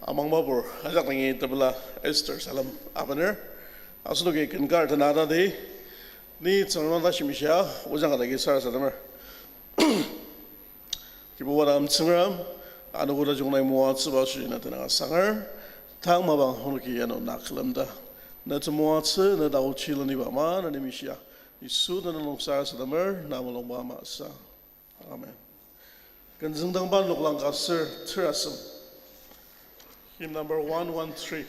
among mabur ajak tangi tabla Esther salam abaner asunu ke kinkar tanada de ni tsangwanda shimisha ujang ada ke sar sadamer kibuwaram tsingram anugoda jungnai muwa tsiba shi na tana sangar tang mabang honuki yano naklamda na tumuwa tsi na dawo chila ni bama na nimisha isu na nalong sar sadamer na malong bama sa amen ganzang ban loklang kasir tirasam hymn number 113.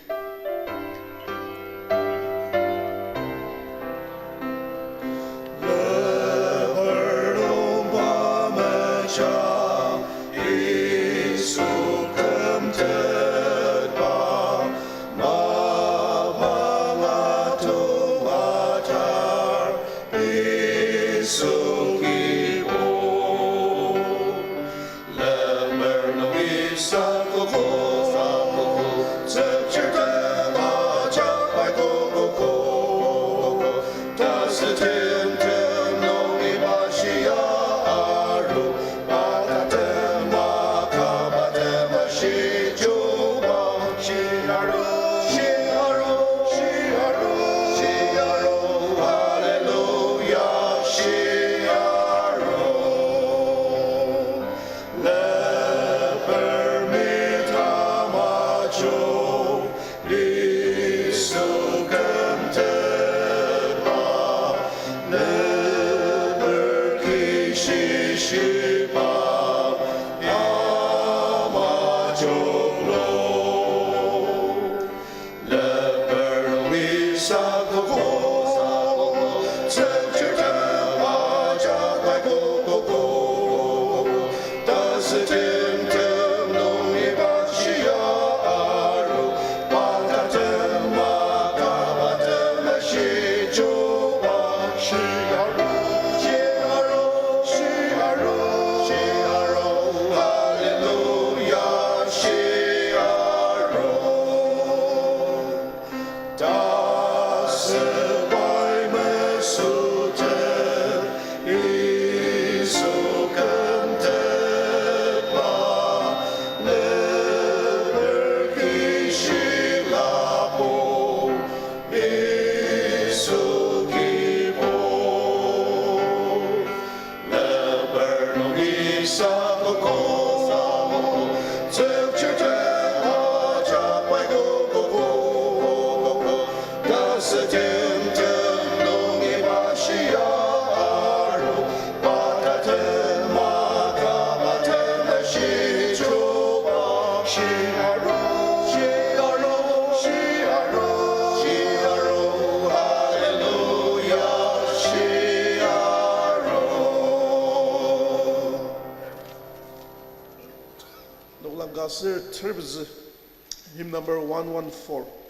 Hymn number 114.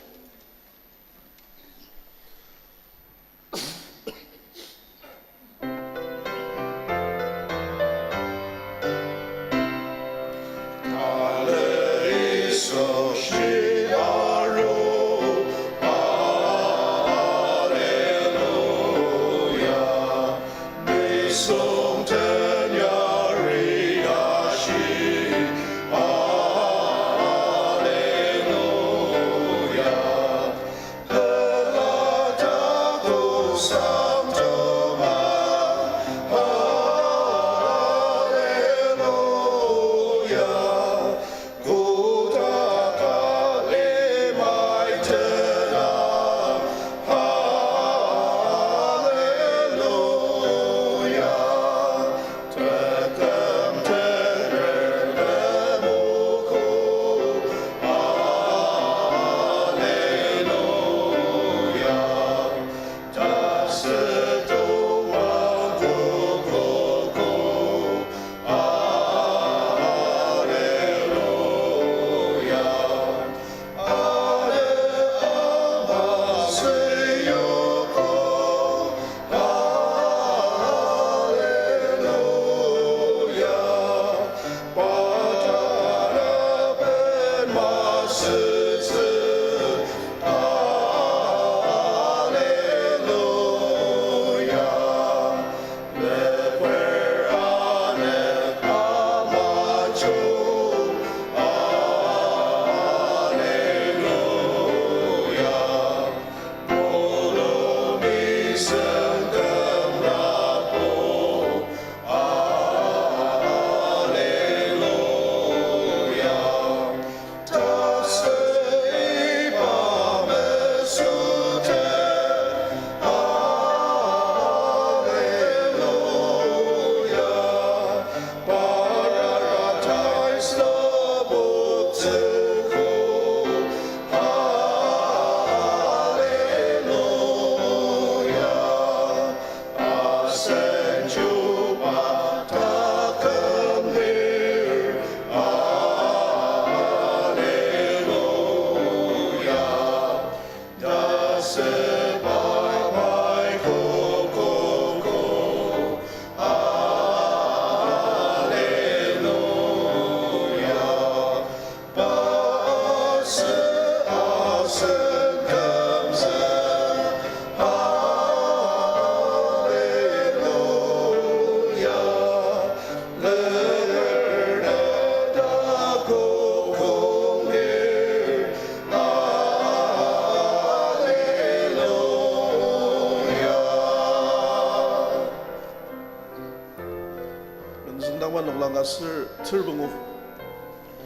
Turbungo.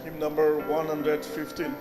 Hymn number 115.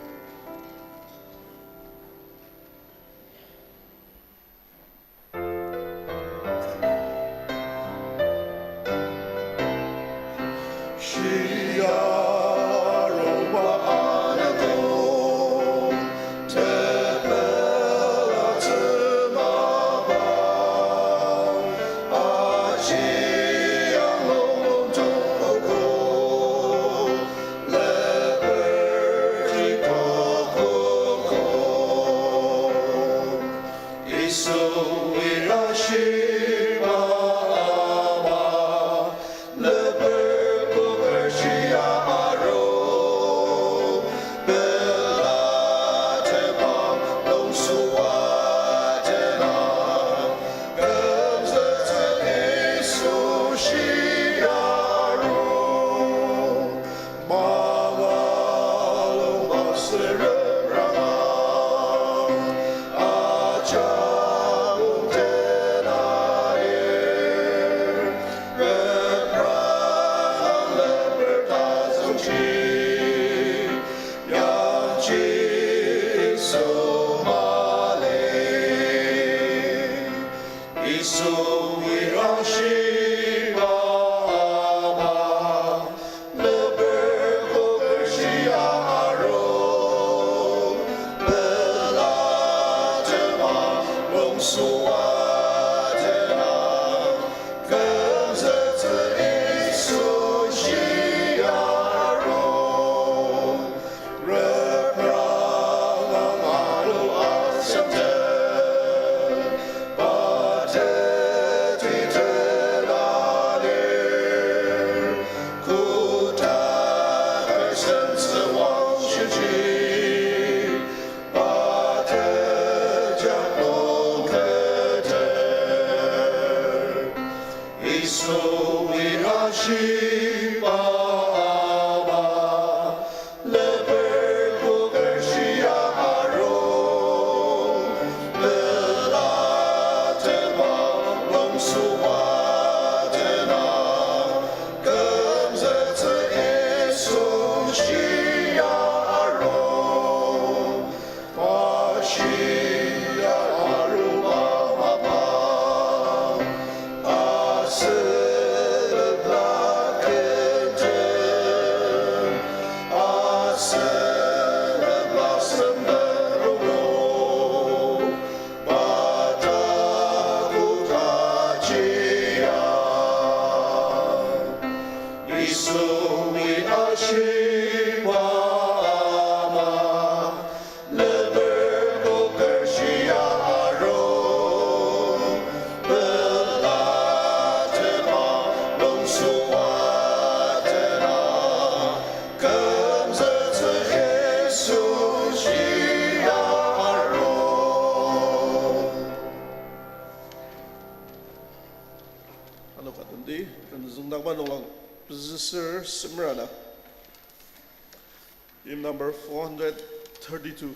Hymn number 432.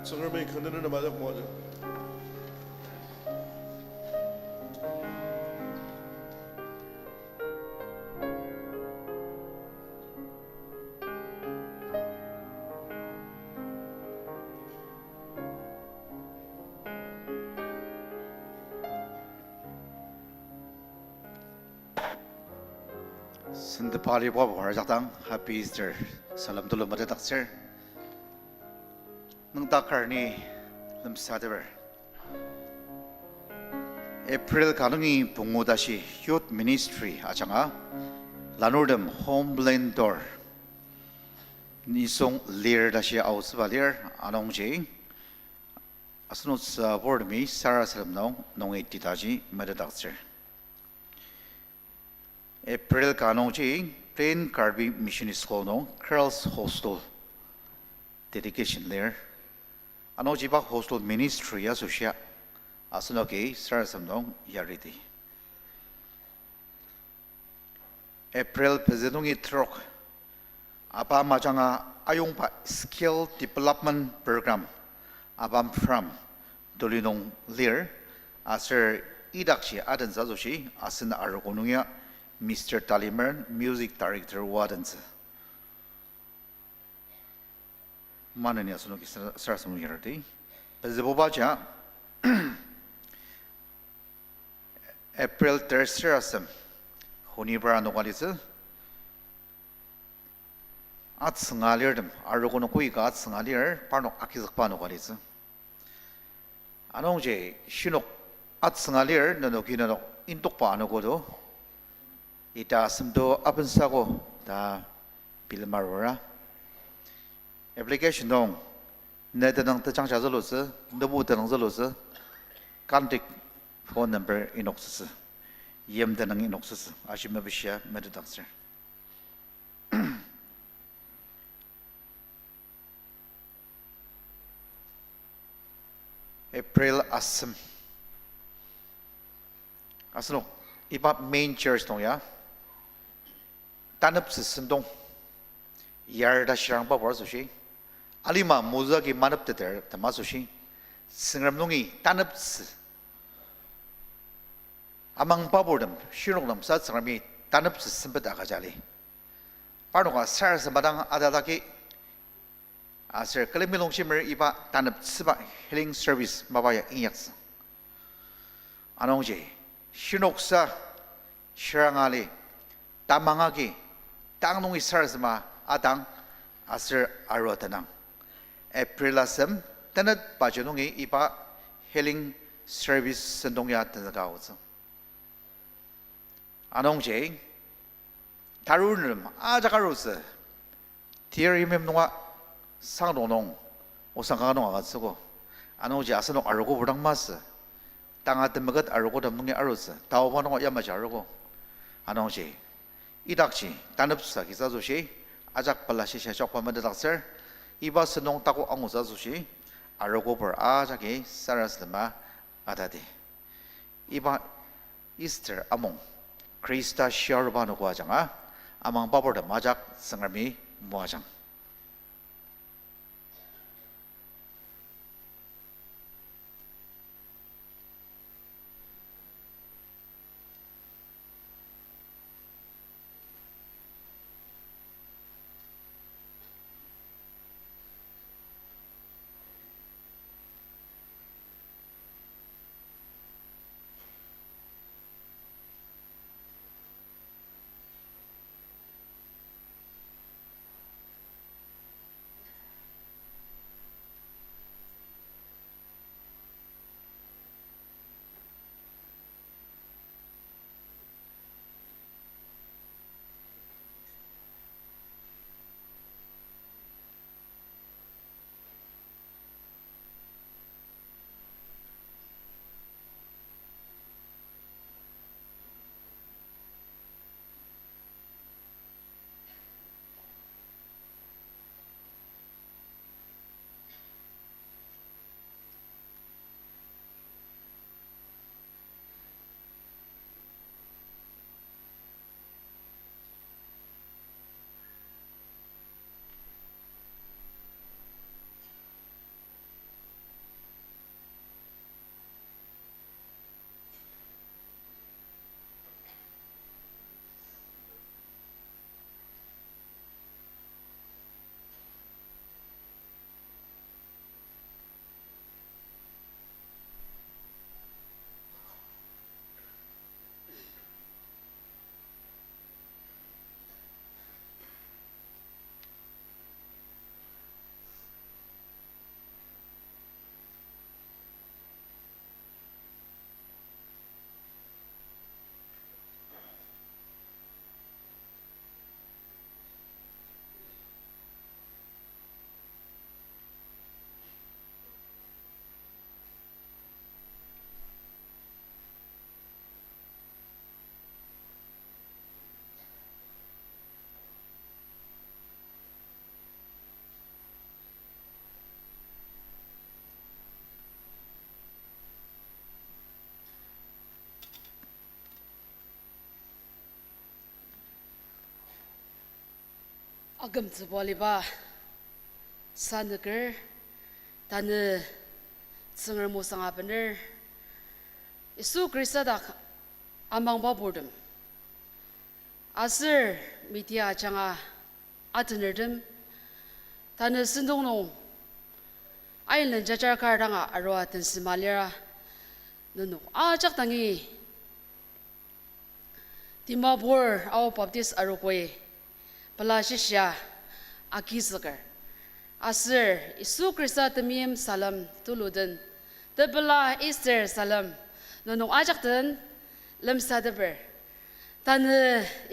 성을 그늘을 맞아 모아줘. Sentep hari buat warjatang Happy Easter. Salam dulu mata taksir. Nung takar ni lam sadever. April kanungi bungodashi Youth Ministry achanga lanurdem Homeland Door. Nisong lir dashi ausvalir anongji. Asunut sa board mi Sarah salam nong ititaji mata taksir. April kanongji Plain Carby Mission School no Girls Hostel dedication there. Anoji ba hostel ministry asusya asunoki sarasamdong yariti. April pezedongi trok apa majanga ayungpa skill development program abam from dolinong lir aser idakshi adan zazoshi asin arogonungya Mr. Talimer, Music Director Wardens. Mananya sunuki sarasunu yarati. Pezibobaja April 3rd sarasam. Honibra no walisa. At sangalir dem. Arogono kuiga at sangalir parno akizakpa no walisa. Anongje shinok at sangalir nanokina no intokpa anogodo. Ita semdo abensago da bilmarora application dong nedanang tachang jazolose nebu danang zolose contact phone number inoxus yem danang inoxus ashimabisha meditaxer April asem asno iba main church dong ya Tanap Sentong Yarda Shirang Babor Sushi Alima Muzaki Manap Teter Tamasushi Singramnungi Tanap Among Babordam Shirongam Satsami Tanap Simpatakajali Parnoka Sars Badang Adalaki Aser Kalimilong Shimmer Iba Tanap Siba Healing Service Mabaya Inyaks Anongji Shinoksa Shirangali Tamangagi Tangnong isarsma adang aser arotanang. Aprilasem tanat bajonongi iba healing service sendongya tanagaozo. Anongje tarunum ajakarose tirimem nonga 상동농 오상가노 아가쓰고 안오지 아스노 알고 부랑마스 땅아든 먹었 알고 담는 알로스 다오바노 야마지 알고 안오지 이닥지 단읍사 기사조시 아작 발라시샤 쪽파만데 닥서 이바스 농 따고 앙우사조시 알고 버 아작이 사라스마 아다디 이바 이스터 아몽 크리스타 시아르바노 과장아 아망 바버드 마작 성람이 모아장 agam tsubali ba sanagar tane tsengar mo sanga bener Isu Krista dak amang ba bordem asir media janga atenerdem tane sendong nong ailen jajar kardanga arwa ten simalera nunuk ajak tangi Dimapur Ao Baptist Arogo Palashisya Akizakar Asir Isu Krista temim salam tuluden Tebela Easter salam nunung ajak ten lem sadaber tan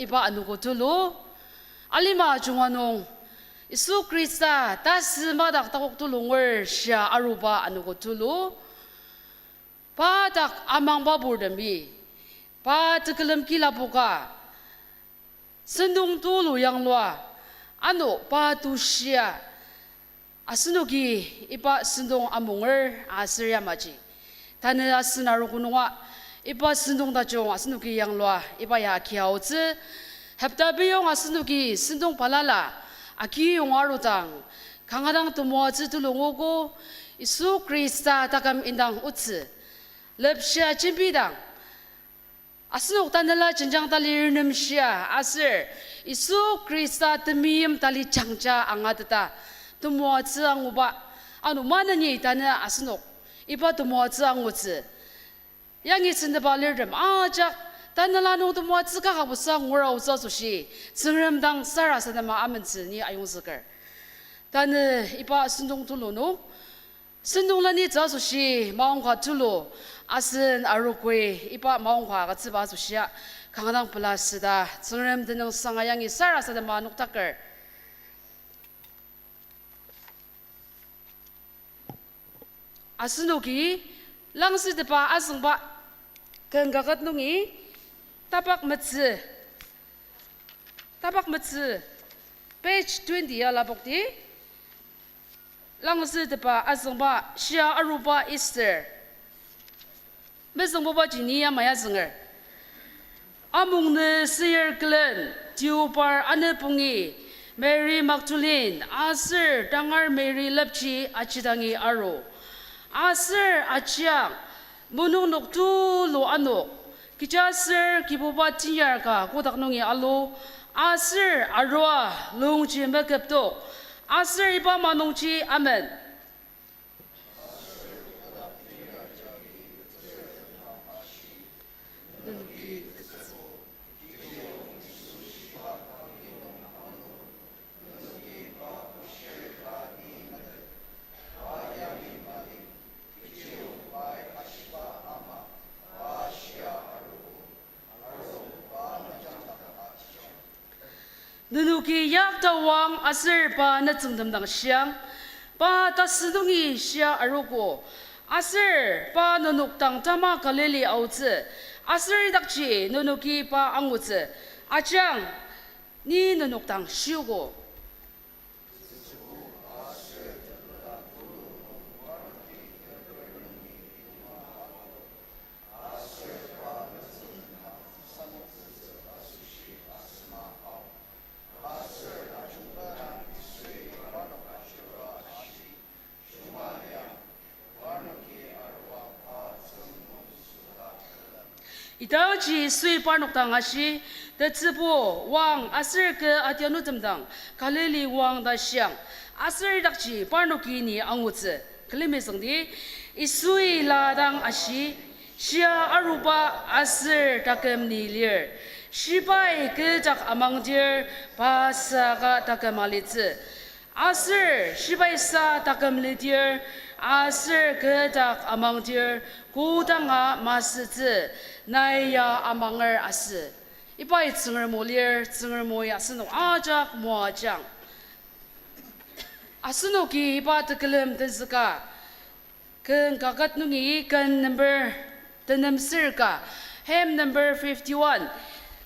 iba anugo tulu alima junganong Isu Krista tas madak takok tulungwer sya aruba anugo tulu padak amang babur demi pa tekelem kila buka sendung tulu yang lua anu pa tu sya asunugi iba sendung amunger asir yamaji tane asinaru kununga iba sendung dajong asunugi yang lua iba ya kiaozi heptabiyong asunugi sendung palala aki yung arutang kangadang tumuazi tulungogo Isu Krista takam indang utsi lepsya cimbidang Asnuk tanala jenjang tali rinam sya asir Isu Krista temim tali jangja angatata tumua ang uba anu mana ni tana asnuk iba tumua ang utsi yang isin de balirem ajak tanala nung tumua ka kabusa ngura usa sushi sengrem dang sara sadama amenzi ni ayung zikar tana iba sendung tulunu sendung lani za sushi maung ka tulu asin arukwe ipa maungwa ka tsiba susya kangadang pelasida sengrem deneng sangayangi sara sada manuk takar asinuki langsi depa asengba kengakat nungi tapak metsi page 20 ya labokti langsi depa asengba sya aruba Easter Meseng boba jini ya maya zenger. Amung ne seyer glen diupar ane pungi Mary Magdalene asir dangar Mary lepchi achidangi aro. Asir achiang munung nok tu lo anok. Kijasir kiboba tinyar ka kodak nungi alo. Asir arwa lungchi mekepto. Asir iba manungchi amen. Nunuki yak tawang asir pa na tsungdamdang siyang pa tasidungi siya arugo asir pa nunuktang tama kalili autsi asir dakchi nunuki pa angutsi achang ni nunuktang siyugo Itaji sui parnok tangashi de zibo wang asir ke atianu temdang kalili wang da xiang asir dakji parnoki ni angutse kelime sengdi isui ladang ashi xia aruba asir takem ni lir shibai ke jak amang dir pasaga takem alitse asir shibai sa takem lidir asir ke jak amang dir gudanga masitze Naya amangar ase. Ipai tsengar molir, tsengar moya seno ajak moajang. Aseno ki ipa tekelem tenzaka. Ken kakat nungi ken number tenem sirka. Hem number 51.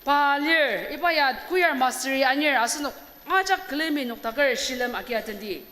Palir ipayat kuyar mastery anyer aseno ajak kelemi nuk takar shilem akiatendi.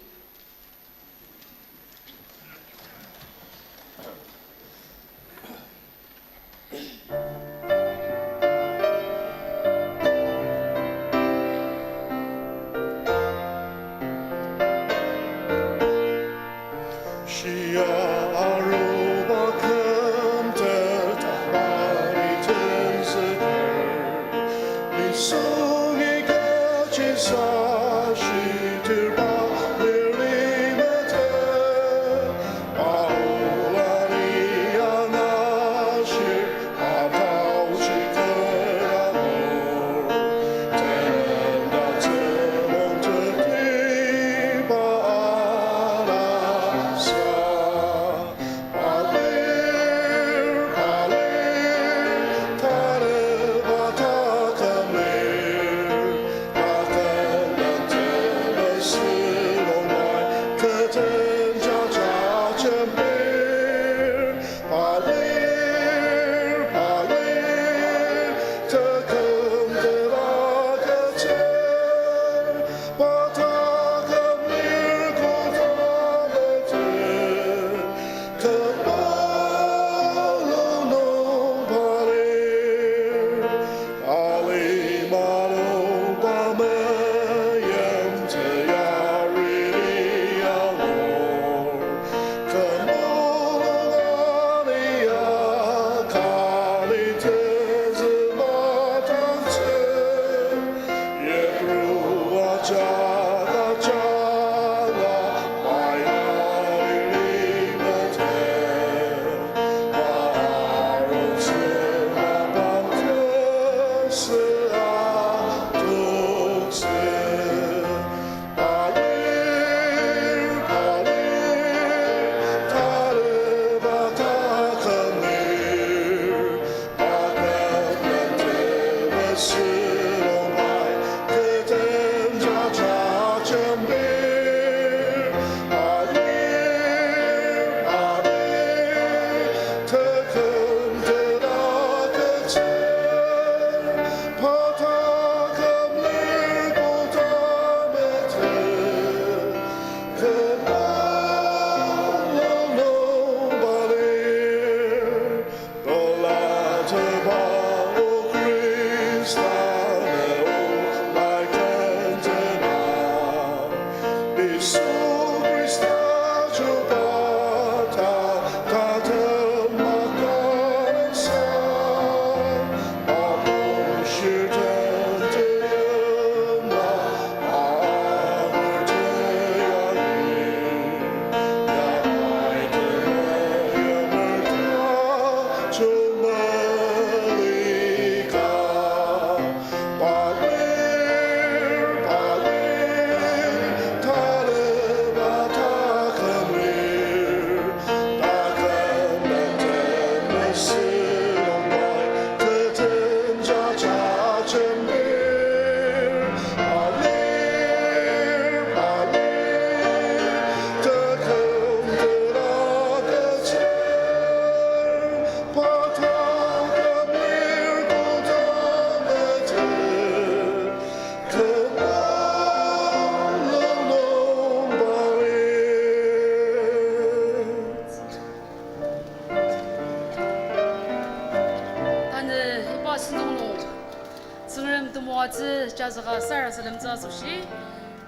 자자가 살아서는 자수시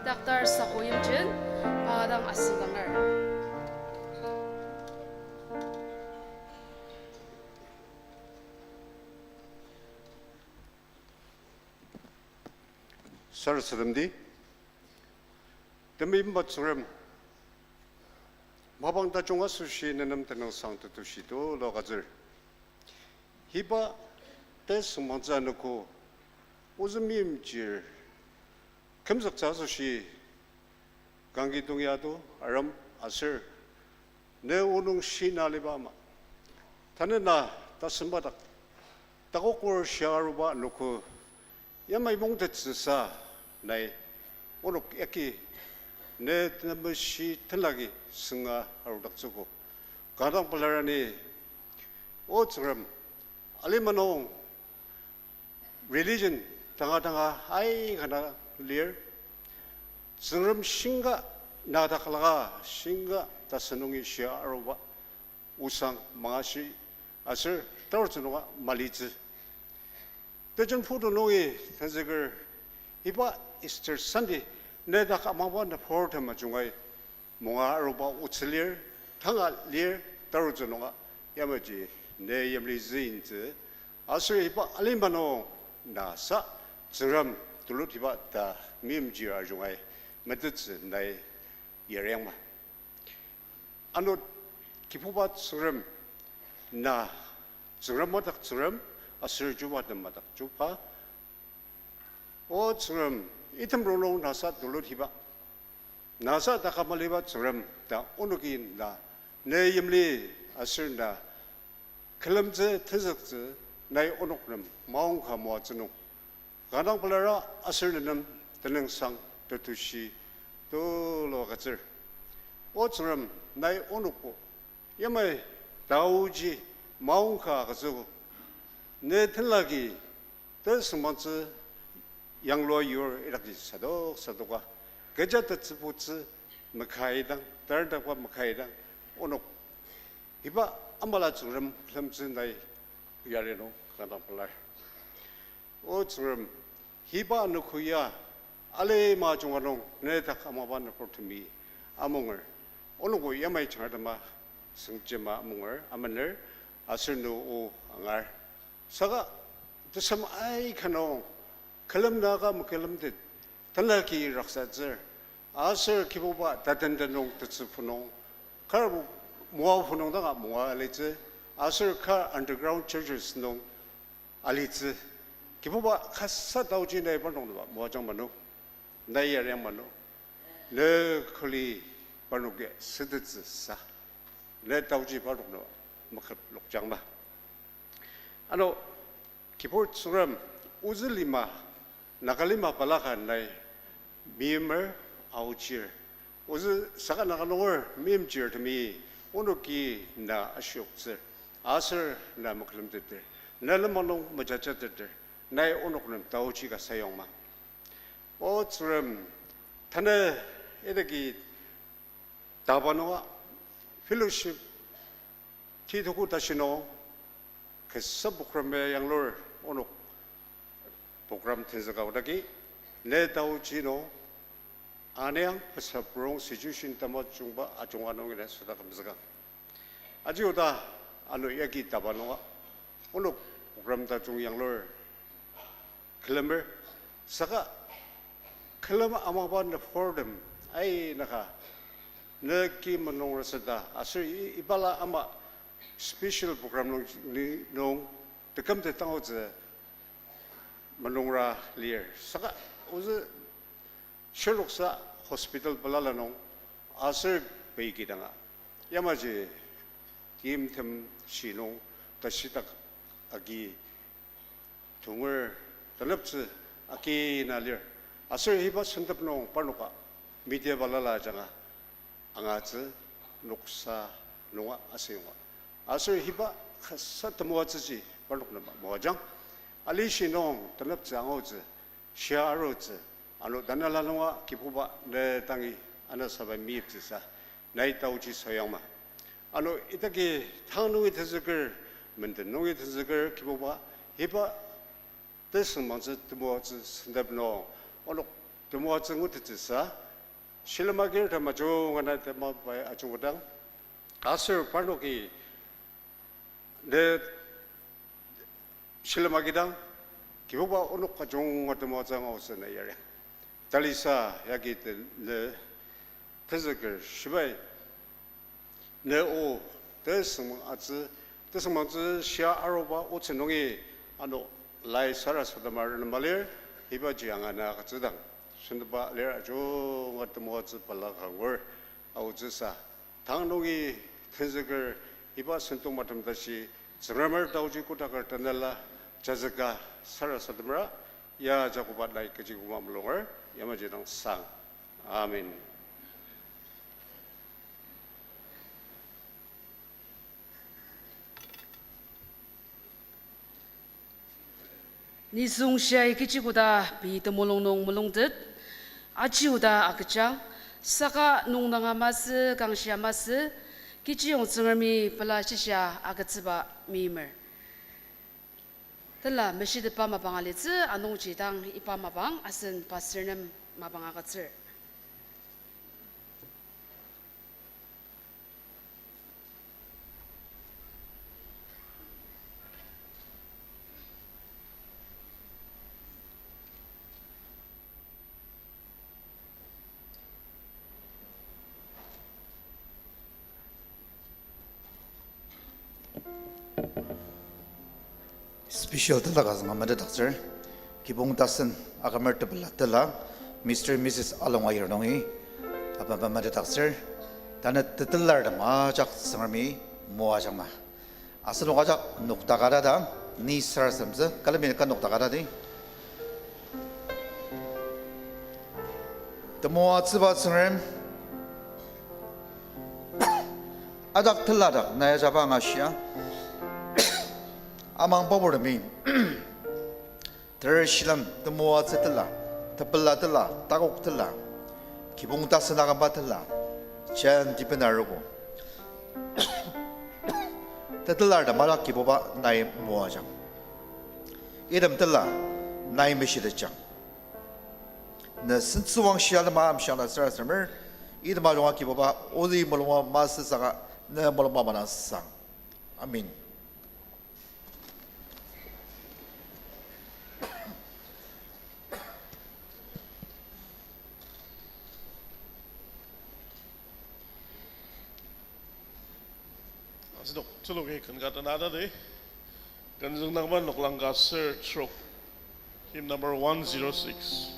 닥터 사고임진 바당 아스강을 살아서는디 demi matsuram mabang ta chunga sushi nenam tenang sang tu tushi do logazer hiba tes manzanuko uzmim jir kamzak cha sushi gangi dongyado aram asir ne unung shinalibama tanena tasmbada takokor sharuba nuko yamai mongte tsa nai onok eki ne namshi talagi singa harudaksuko kadang palarani otram alimanong religion tanga ai kana clear singram singa nadakalaga singa tasanungi sharuba usang mangashi asir tawrchunoga maliz 대전 포도노이 단색을 이바 이스터 선데 내가 아마번 포르테마 중에 뭔가 로바 우슬리어 당아 리어 떨어져노가 야머지 내 염리즈인즈 아스 이바 알림바노 나사 저럼 dulu tiba ta mim ji arjungai medits nai yereng ma anu kipubat suram na suram matak suram asir juba dem matak jupa o suram item rolong nasa dulu tiba nasa takamaliba suram ta unukin na ne yimli asir na kelamze tezakze nai unuknam maung khamwa chunu ganang palara asir nam teneng sang tutushi to lo gachir o suram nai unuko yamai dauji maung kha gazu ne thlagi tesmanz yang lo yor iraki sadoga gajat tsputs makaidang tardakwa makaidang unuk iba ambala suram klamzin nai yareno ganang palar o suram hiba nukuya ale ma junganong ne tak amaban portumi amonger onugo yamai chadama sungjema amonger amaner asirnu o angar saga tsam ai khano kalam naga mukalam de tanaki raksazer asir kiboba dadandanong tsufunong karbu muaw funong daga muaw aleze asir ka underground churches nong alize kiboba khassa dauji nei banong ba muajang manu nei yarem manu le kholi banuge siditz sa le dauji banong no makhat lokjang ba ano kibort suram uzlima nakalima palakan nei mimer auchir uz saka nakalongor mimchir tmi unuki na ashokzer asir na maklam tete nalamanong majacha tete nai unuknam tauchi ka sayongma o suram thana edagi dabanoa fellowship tidoku dashino kesab bukrame yanglor onok program tenzaga udagi ne tauchi no aneang pasaprong situation tamat jungba ajunganong ina sudah kamzaga ajiuda anu yagi dabanoa onok program ta jung yanglor Kelamber, saka kelama amaban the fordem, ay naka, neki manong rasada, asir ibala ama special program nong tekam te tao ze manongra lier, saka uze Sherlocksa hospital balala nong asir baiki danga, yamaje kim tem sinong tasitak agi tunger Talapse aki nalir asir hiba sentep nong panuka media balala janga angatse nuksa nunga asiyunga asir hiba khasa tamuatsi panuk nama mojang ali shinong talapse angoze shiaroze alo danala nunga kipuba ne tangi anasaba miipsa nai tauchi soyangma alo itaki thangnu ithazaker mendenung ithazaker kipuba hiba Desmanze demoze sendapno ono demoze ngutitsa shilamagir tamajo ngana tema bai ajungudang asir parnoki de shilamagidang kiboba ono kajong demoze ngosena yare talisa yagi de tezger shibai ne o desmanze shia aroba otsenongi ano Lai saras pada maran malir, hiba jiangana kacudang. Sundaba ler ajo ngatmuat pala kangor, aujasa. Tang nungi tenzager hiba sentung matam dasi, seramar dauji kutakar tanala, jazaga saras pada mara, ya jakubat lai kejiguma melongar, ya majidang sang. Amin. Ni sung siya ikicikuda bita mulong mulongdet ajiuda akcha saka nung nangamas kang siya mas kichiyong tsungarmi pala siya agatsiba mimer tala mesid pa mabangalitz anong jidang ipa mabang asen pasirnem mabang agatsir Special talaga sa mga doctor. Kibong tasan agamer tebala Mr. and Mrs. Along Ayronongi. Apa mga doctor. Tanat tetelar da majak sangarmi muajang ma. Asal ngajak nukta kada da ni sar samsa kalamin kan nukta kada di. Temu atsubat sangarm. Adak teladak naya jaba ngasya. Amang pabormi. Tershilam temu atsitela. Tepela tela takok tela. Kibong tasan agamat tela. Jan dipenarugo. Tetelar da malak kiboba nai muajang. Idam tela nai meshidachang. Na sensuang siala maam siala sarasamer. Idam malunga kiboba odi malunga masasaka na malunga manasang. Amin. Asidok tulog kan kata nada deh. Kan jeng nangman nok langka search rock. Hymn number 106.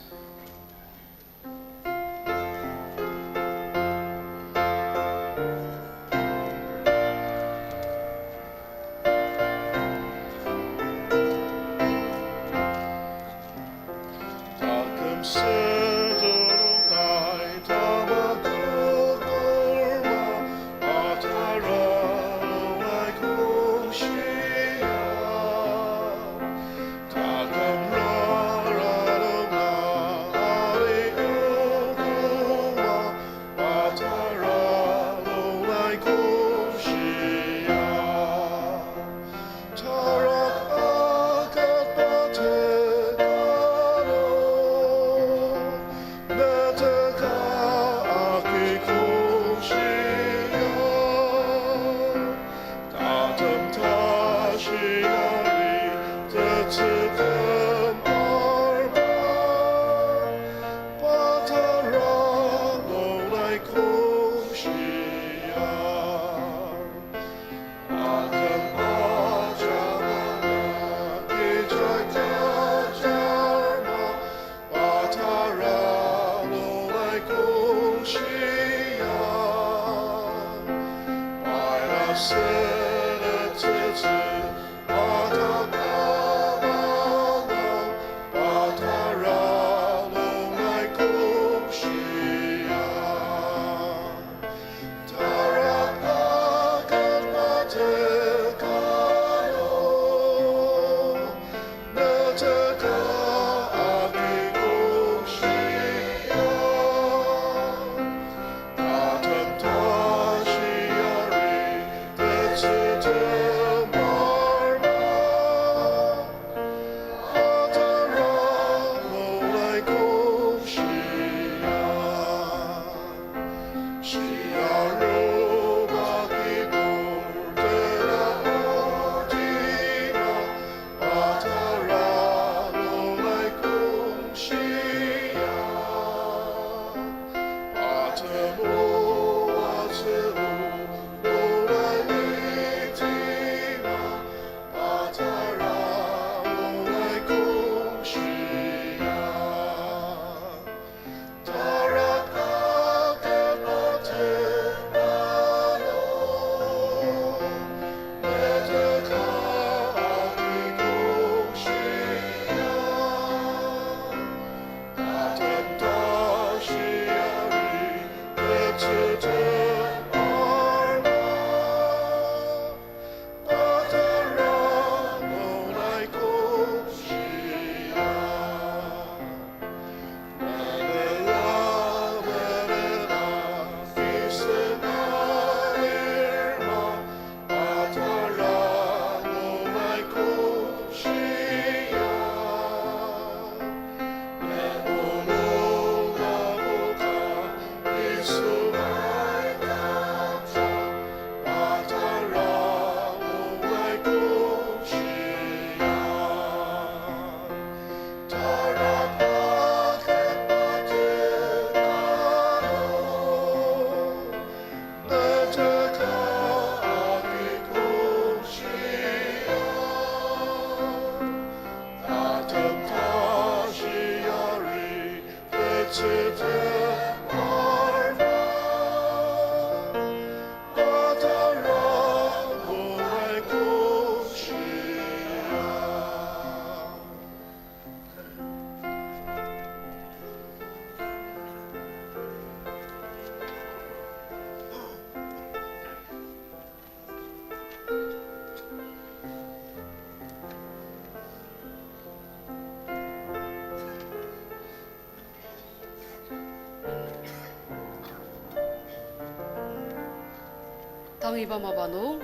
Tang iba mabano,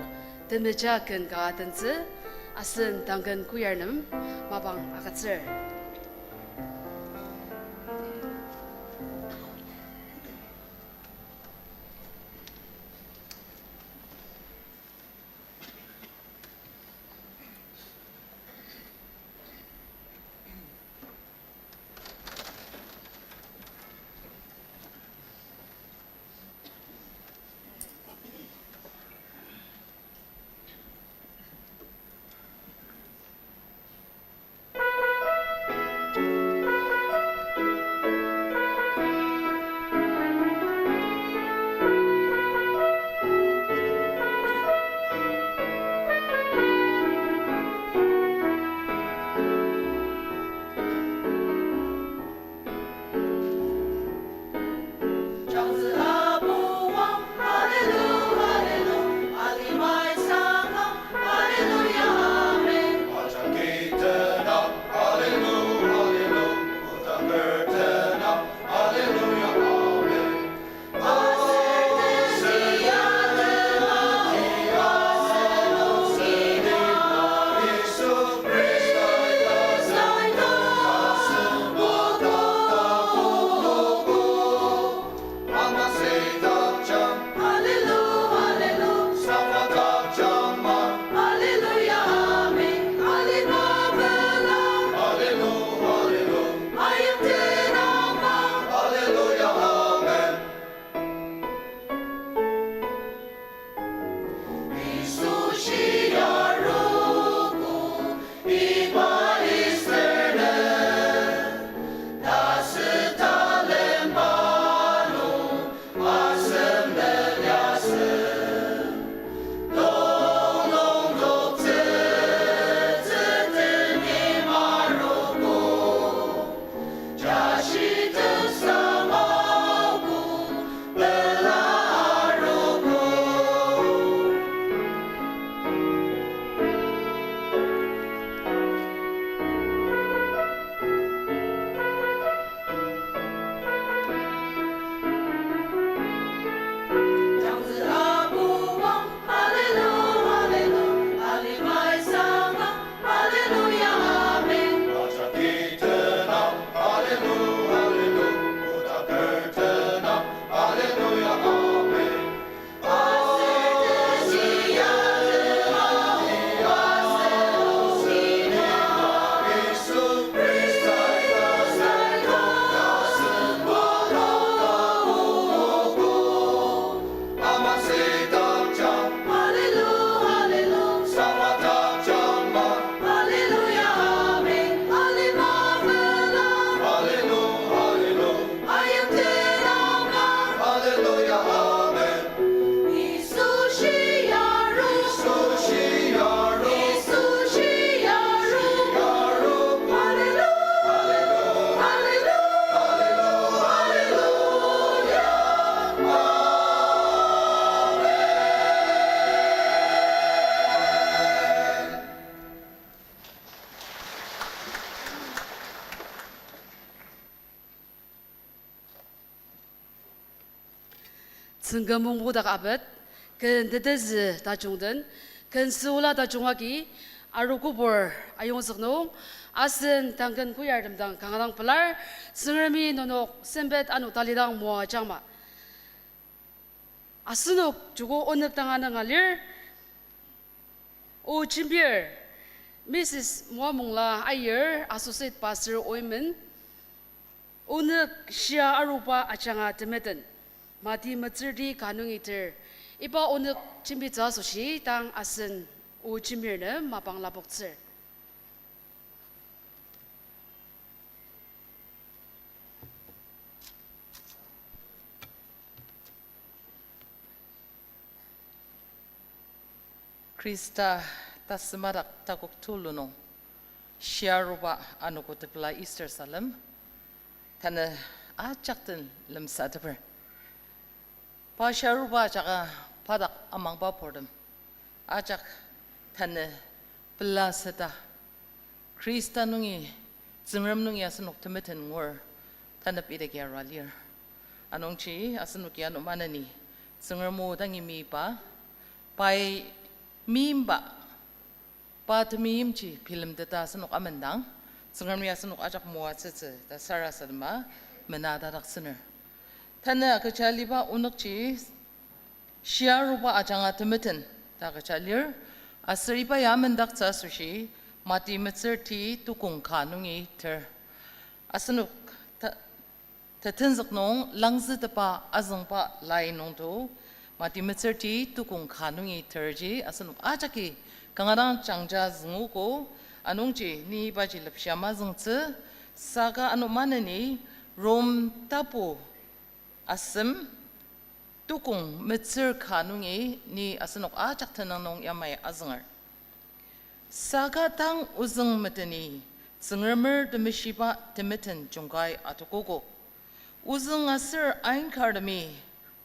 demeja ken ka atense, asen tangken kuyarnem, mabang akatser. Senggamung budak abad, ken dedez tajungden, ken seolah tajungaki, arukubor ayong sekno, asen tangken kuyar demdang kangadang pelar, sengrami nonok sembet anu talidang mua jangma. Asenuk jugo onep tangan ngalir, o chimbir, Mrs. Muamungla Ayer, Associate Pastor Oimen, onek Shia Arupa Achanga Temeten. Mati matsirdi kanung iter. Iba onek chimbita soshi tang asen u chimbirne mapang lapokser. Krista tasmarak takuk tuluno Sharuba anuko tepla Easter Salem Tana achakten lem sadaber Pa Sharuba chaka padak amang bapordem Achak Tana pela seta Krista nungi Zingram nungi asanok temeten ngor Tana pide gyara lir Anong chi asanok yano manani Zingramo dangi mi pa Pai mimba Pat mimchi film data sanok amendang Zingram ya sanok ajak mua tsetse Da sara sadma menada dak siner Tana kachaliba unok chi Shiaruba ajanga temeten Da kachalir Asriba yamendak tsa sushi Mati metserti tukung kanungi ter Asanuk Tatenzak nong langzi tapa azang pa lai nong to Mati metserti tukung kanungi terji asanuk ajaki kangarang changja zunguko anungji ni baji lepsyama zungtse saga anu manani rom tapo asem tukung metser kanungi ni asanuk ajak tenang nong yamay azangar Saga tang uzang metani zingermer demishiba demeten jungkai atukogo Uzang asir ain kardami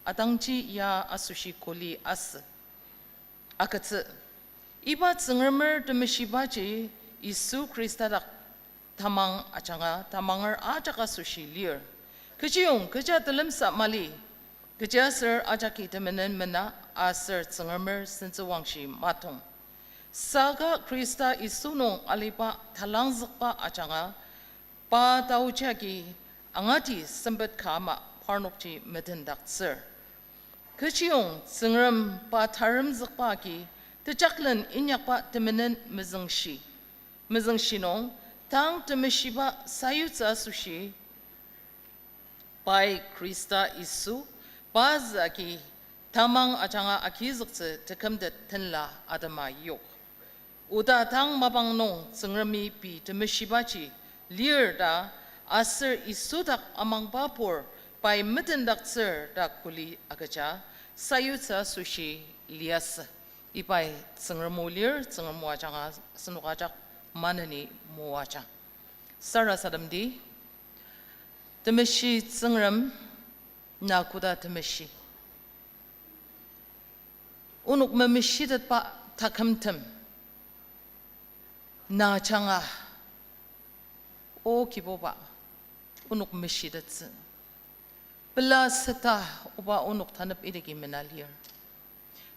Atangji ya asushi koli as Akatse Iba zingermer demishibaji Isu Krista dak Tamang achanga Tamangar ajak asushi lir Kejiyong keja dalam mali Keja sir ajaki temenen mena Asir zingermer sensewangshi matong Saga Krista isunong alipa talang zakpa achanga Pa tau chaki angati sembet kama parnokji metendak sir. Kechiyong zingram pa tarim zakpa ki tejaklen inyakpa temenen mezengshi. Mezengshi nong tang temeshiba sayutsa sushi Pai Krista isu pa zaki tamang achanga akizakse tekamdet tenla adama yok. Uda tang mabang nong zingrami pi temeshibachi lir da asir isudak amang bapur pai metendak sir da kuli agacha sayutsa sushi lias ipai zingramu lir zingramu achanga senukajak manani muacha sara sadamdi temeshi zingram na kuda temeshi unuk memishidat pa takamtem Na changa O kiboba Unuk mishidatse Bela seta Uba unuk tanap idegi menalir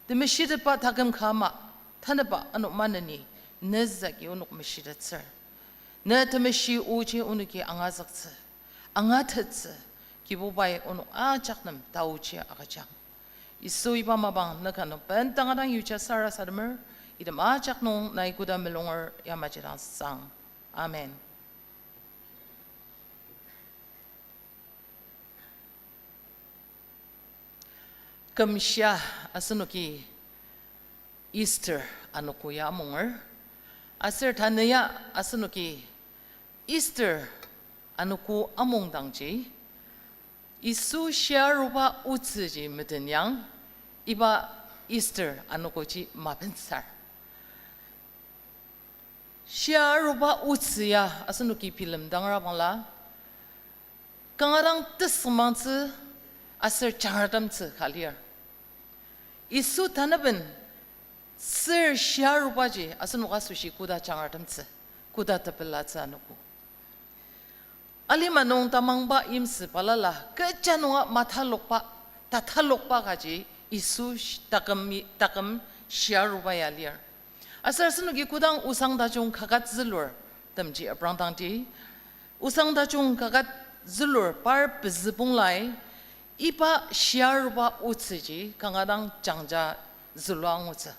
De mishidat pa tagam kama Tanaba anuk manani Nezaki unuk mishidatse Ne tamishi uji unuki angazakse Angatatse Kibobai unuk ajaknam Tauchi agachang Isu iba mabang nakano Bentangadang yucha sara sadmer Idam ajak nong naikuda melongar yamajirang sang. Amen. Kamsya asunuki Easter anukuya mongar. Asir tanaya asunuki Easter anuku among dangji. Isu sharuba utsiji metenyang iba Easter anukuji mapensar. Sharuba utsiya asunuki film dangra bangla kangarang tesmantse asir changadamtse khalir isu tanaben sir sharuba ji asunuka sushi kuda changadamtse kuda tapelatsa anuku ali manong tamangba imse palala kejanunga mathalokpa tathalokpa gaji isu takam sharuba yalir Asar sunugi kudang usang dajung kagat zilur tamji abrang tangti usang dajung kagat zilur par bezibung lai ipa shiarba utsiji kangadang jangja ziluang utsa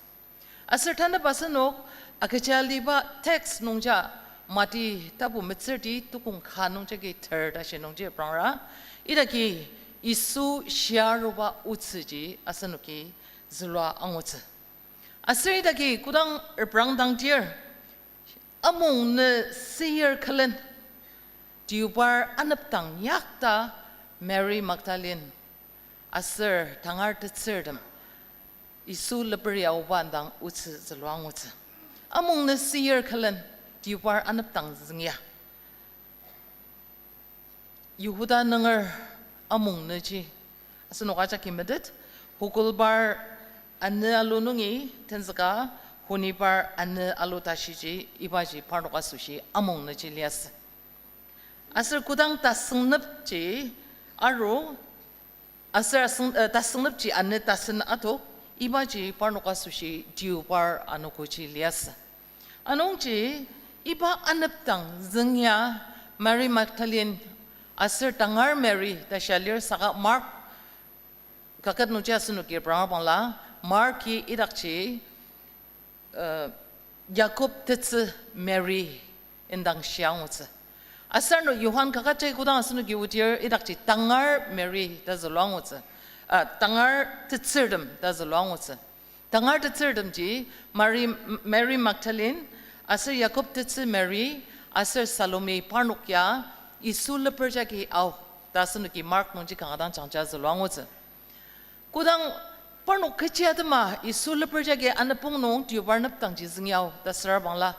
asar tanda basanok akachali ba text nongja mati tabu mitserti tukung khanong jagi third ashe nongje prangra idaki isu shiarba utsiji asanuki zilua angutsa Asri dagi kudang erbrang dang tier among ne seer kalen diubar anaptang yakta Mary Magdalene asir tangar tetserdem isu lebri au bandang utsi zeluang utsi among na siyer kalen diwar anap tang zingya Yehuda nangar among na ji asano kaja kimedet hukul bar ane alunungi tenzaka huni bar ane alutashi ji ibaji parnoka sushi among na ji lias asar kudang tasengnap ji aro asar tasengnap ji ane tasen ato ibaji parnoka sushi diu bar anoko ji lias anong ji iba anap tang zingya Mary Magdalene asar tangar Mary ta shalir saka Mark kakat nuja sunu ki brang bangla Mark ki idakchi Jacob tets Mary indang siang utsa asar no Yohan kakat cai kudang sunu ki utir idakchi tangar Mary ta zolong utsa tangar tetserdem ta zolong utsa tangar tetserdem ji Mary Magdalene asar Jacob tets Mary asar Salome parnukya isu leperja ki au tasunu ki Mark nungji kangadang changcha zolong utsa kudang parnuk kecil tu mah isu leperja ki anapung nung diubar nap tang jizing yau dasar bangla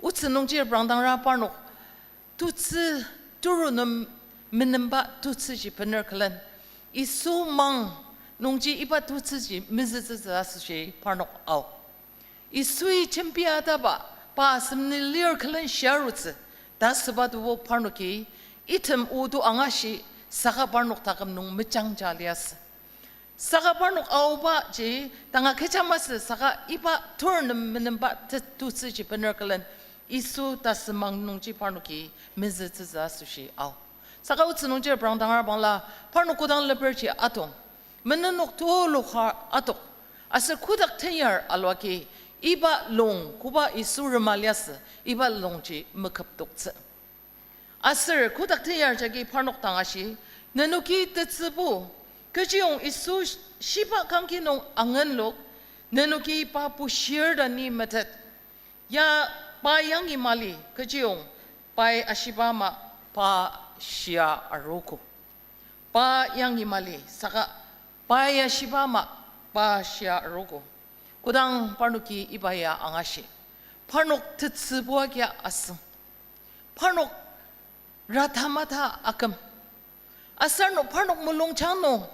utsa nungji berandang ra parnuk tutsi turun menemba tutsi ji bener kelen isu mang nungji iba tutsi ji mizizizas ji parnuk au isui cempiada ba pa semni liar kelen syarutsi das sebab wo parnuki item udu angashi saka parnuk takam nung mecang jalias saka parnuk auba ji tanga kecamas saka iba turn menemba tutsi ji bener kelen isu das mang nung ji parnuki mezetiza sushi au saka utsi nung ji brang tangar bangla parnuk kudang leper ji atong menenuk tolu atok asal kudak tenyar alwaki iba long kuba isu remalias iba long ji mekap dokse asar kudak tiyar jagi parnok tangashi nanuki tetsebu kejiong isu shiba kangki nong angan lok nanuki pa pushir dan ni metet ya pa yang imali kejiong pa ashibama pa shia arogo pa yang imali saka pa ashibama pa shia arogo kudang parnuki ibaya angashi parnok tetsebuwa kya aseng parnok ratamata akam asar no parnok mulung chano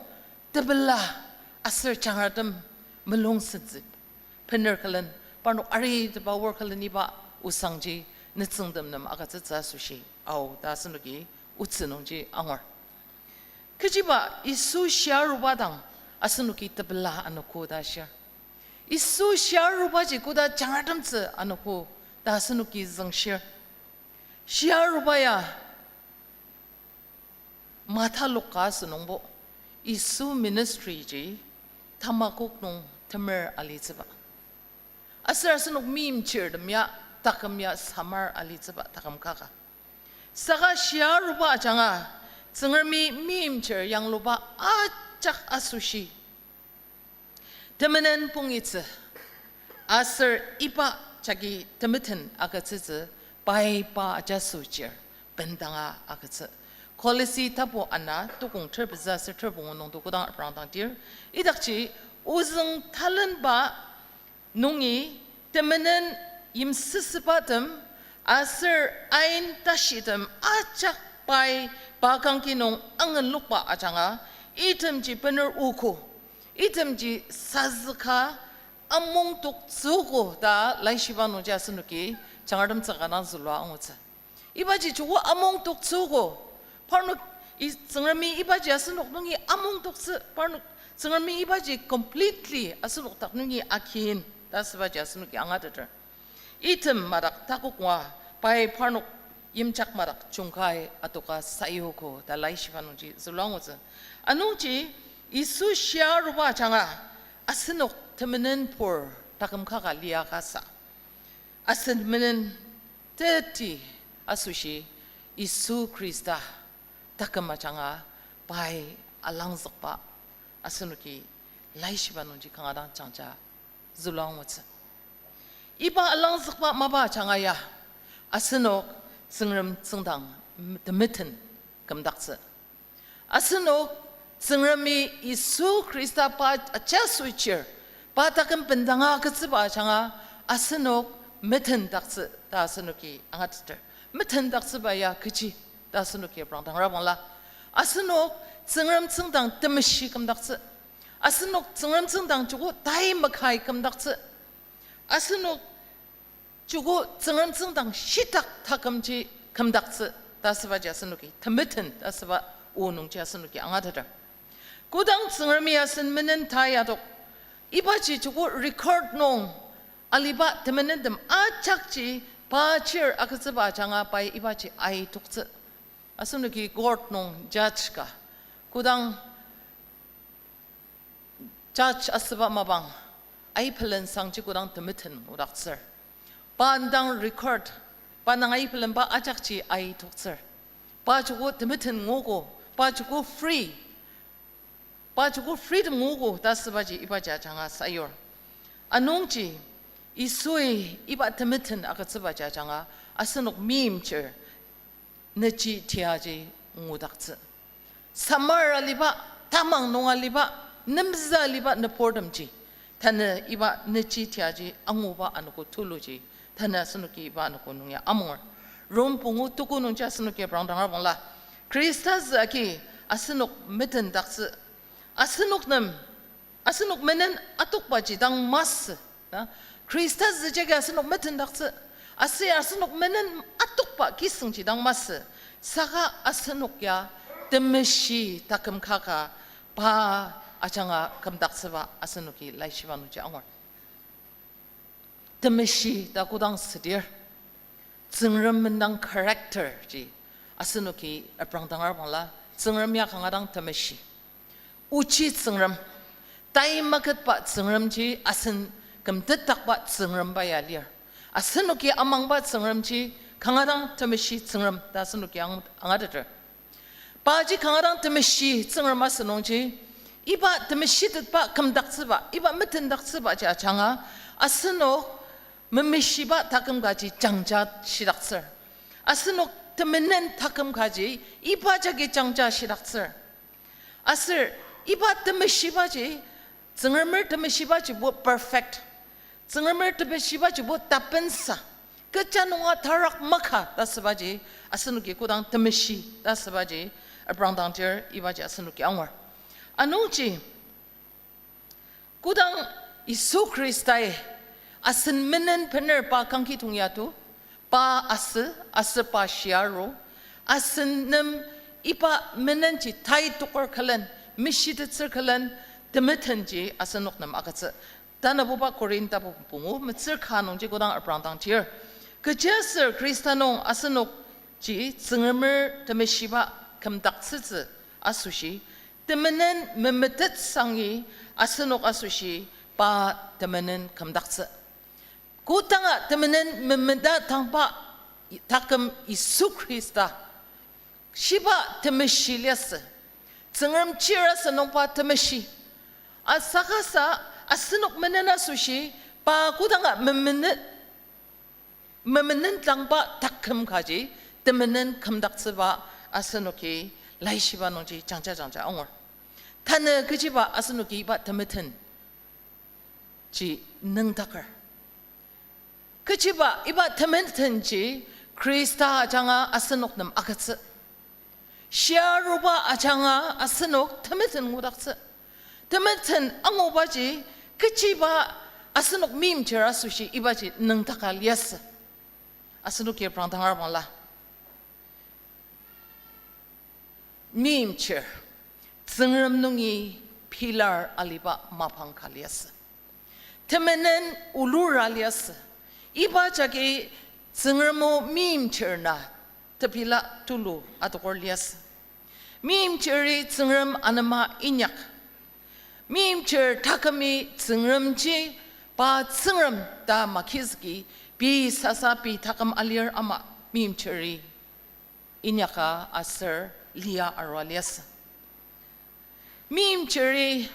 tebela asar changatam mulung sedzip pener kalen parnok ari de bawor kalen iba usangji nitsungdam nam akatsa sushi au dasanugi utsinongji angar kejiba isu syarubadang asanuki tebela anoko dasya isu syarubaji kuda changatam tse anoko dasanuki zangshir syarubaya mata lukas nongbo isu ministry ji tamakuk nong tamer alizaba asar sunuk mim chirdam ya takam ya samar alizaba takam kaka saka syaruba janga zengermi mim chir yang lupa acak asushi temenan pungitse asar ipa jagi temeten agatsize bai pa aja sujir bendanga agatse Kolisi tapo ana tukung terbeza seterbung nong tukudang perantang dir idakci uzeng talan ba nungi temenen im sisipatem asir ain tashitem acak pai bakang kinong angen lupa acanga item ji bener uku item ji sazka among tuk zugo da laishiba nong jasunuki jangadam tsakana zulwa angutsa ibaji jugo among tuk zugo parnuk zengermi ibaji asunuk nungi among dokse parnuk zengermi ibaji completely asunuk tak nungi akin das ibaji asunuk angadar item marak takukwa pai parnuk imchak marak chungkai atoka sayoko da laishivanunji zulangutse anungji isu syaruba changa asunuk temenen por takam kaka liakasa asun menen teti asushi isu Krista takam macanga pai alang zakpa asunuki laishiba nunji kangadang changcha zulang wutsa iba alang zakpa maba changa ya asunok zengrem zengdang demitten kamdakse asunok zengremi isu Krista pa acha switcher 바닥은 벤당아 그츠바 장아 아스녹 메튼 닥스 다스누기 앙아트들 메튼 닥스바야 그지 다스누기 브랑당라봉라 아스녹 증럼 증당 뜸시 금닥스 아스녹 증럼 증당 주고 다이 막하이 금닥스 아스녹 주고 증럼 증당 시탁 타금지 금닥스 다스바지 아스누기 탐메튼 다스바 오농지 아스누기 앙아트들 고당 증럼이 아스면은 다야독 이바지 주고 리코드 농 알리바 때문에 them 아착지 바치르 아크스바 장아 바이 이바지 아이 독스 아스누기 고르농 자츠가 고당 자츠 아스바 마방 아이 플랜 상지 고당 드미튼 우락서 반당 리코드 반당 아이 플랜 바 아착지 아이 독서 바주고 드미튼 오고 바주고 프리 바주고 프리덤 오고 다스바지 이바지 장아 사요 안농지 이소이 이바 드미튼 아크스바지 장아 아스녹 밈처 너지 티아지 우닥스 사마르리바 타망농알리바 냄자리바 너포덤지 타네 이바 너지 티아지 앙오바 아노고 툴루지 타나 스누키 이바 아노고 농야 아몽 롬봉우 tukunung asnuk ke brandang bangla Christas aki asnuk meten daks asnuk nam asnuk menen atuk baji dang mas Christas jega asnuk meten daks asnuk menen atuk ba kisung ji dang mas saga asnuk ya temshi takem kaka ba achanga kam daksba asnuki laishibanu ji angor temshi da kudang sedir 증름 menang character ji asnuki aprangdangar bangla 증름 ya kangadang temshi uchi 증름 tai makat pa 증름 ji asen kam tetak ba 증름 ba ya lir asnuki amang ba 증름 ji kangadang temshi 증름 da asnuki angadader 바지 강아랑 temshi 증름 asnongji 이바 temshi 뜻바 감닥스바 이바 밑은 닥스바 자 장아 asnok 멤미시바 타금가지 장자 시락설 아스녹 때문엔 타금가지 이바자기 장자 시락설 아슬 이바 때문시바지 증얼물 때문시바지 뭐 perfect 증얼물 때문시바지 뭐 답변사 끝자농아 타락 마카 다스바지 아스녹이 고당 때문시 다스바지 아브랑당저 이바지 아스녹이 앙월 아노지 고당 이수 그리스타의 asen menen pener pa kangki tungyatu pa as pa shiaro asen nem ipa menen ji tai tukor kalen mishit tsir kalen demeten ji asenok nam akatsa dana buba korinta bu pungu mitsir khanong ji godang aprangtang tier kejaser kristanong asenok ji zingmer demeshiba kamdaktsi asushi demenen memetet sangi asenok asushi pa demenen kamdaktsi Kutanga temenin memenda tangpa takam Isu Krista Shiba temeshi lias Tengam chira senongpa temeshi Asakasa asenok menena sushi pa kutanga memenin tangpa takam kaji temenin kamdakseba asenoki laishiba nongji jangja ongor Tane kejiba asenoki ba temeten ji nengtakar 그치바 이바 테멘텐지 크리스타 아장아 아스녹남 아가츠 시아루바 아장아 아스녹 테멘텐 무닥스 테멘텐 앙오바지 그치바 아스녹 밈처 아수시 이바지 능타칼 예스 아스녹이 프랑당아 발라 밈처 증름능이 필러 알리바 마팡칼 예스 테멘은 울루랄 예스 이바자기 증얼모 밈처나特别라 툴루 아도골리아스 밈처리 증얼 아나마 인약 밈처 타카미 증얼지 바 증얼 다 마키즈기 비 사사 비 타감 알리어 아마 밈처리 인약아 아서 리아 아로리아스 밈처리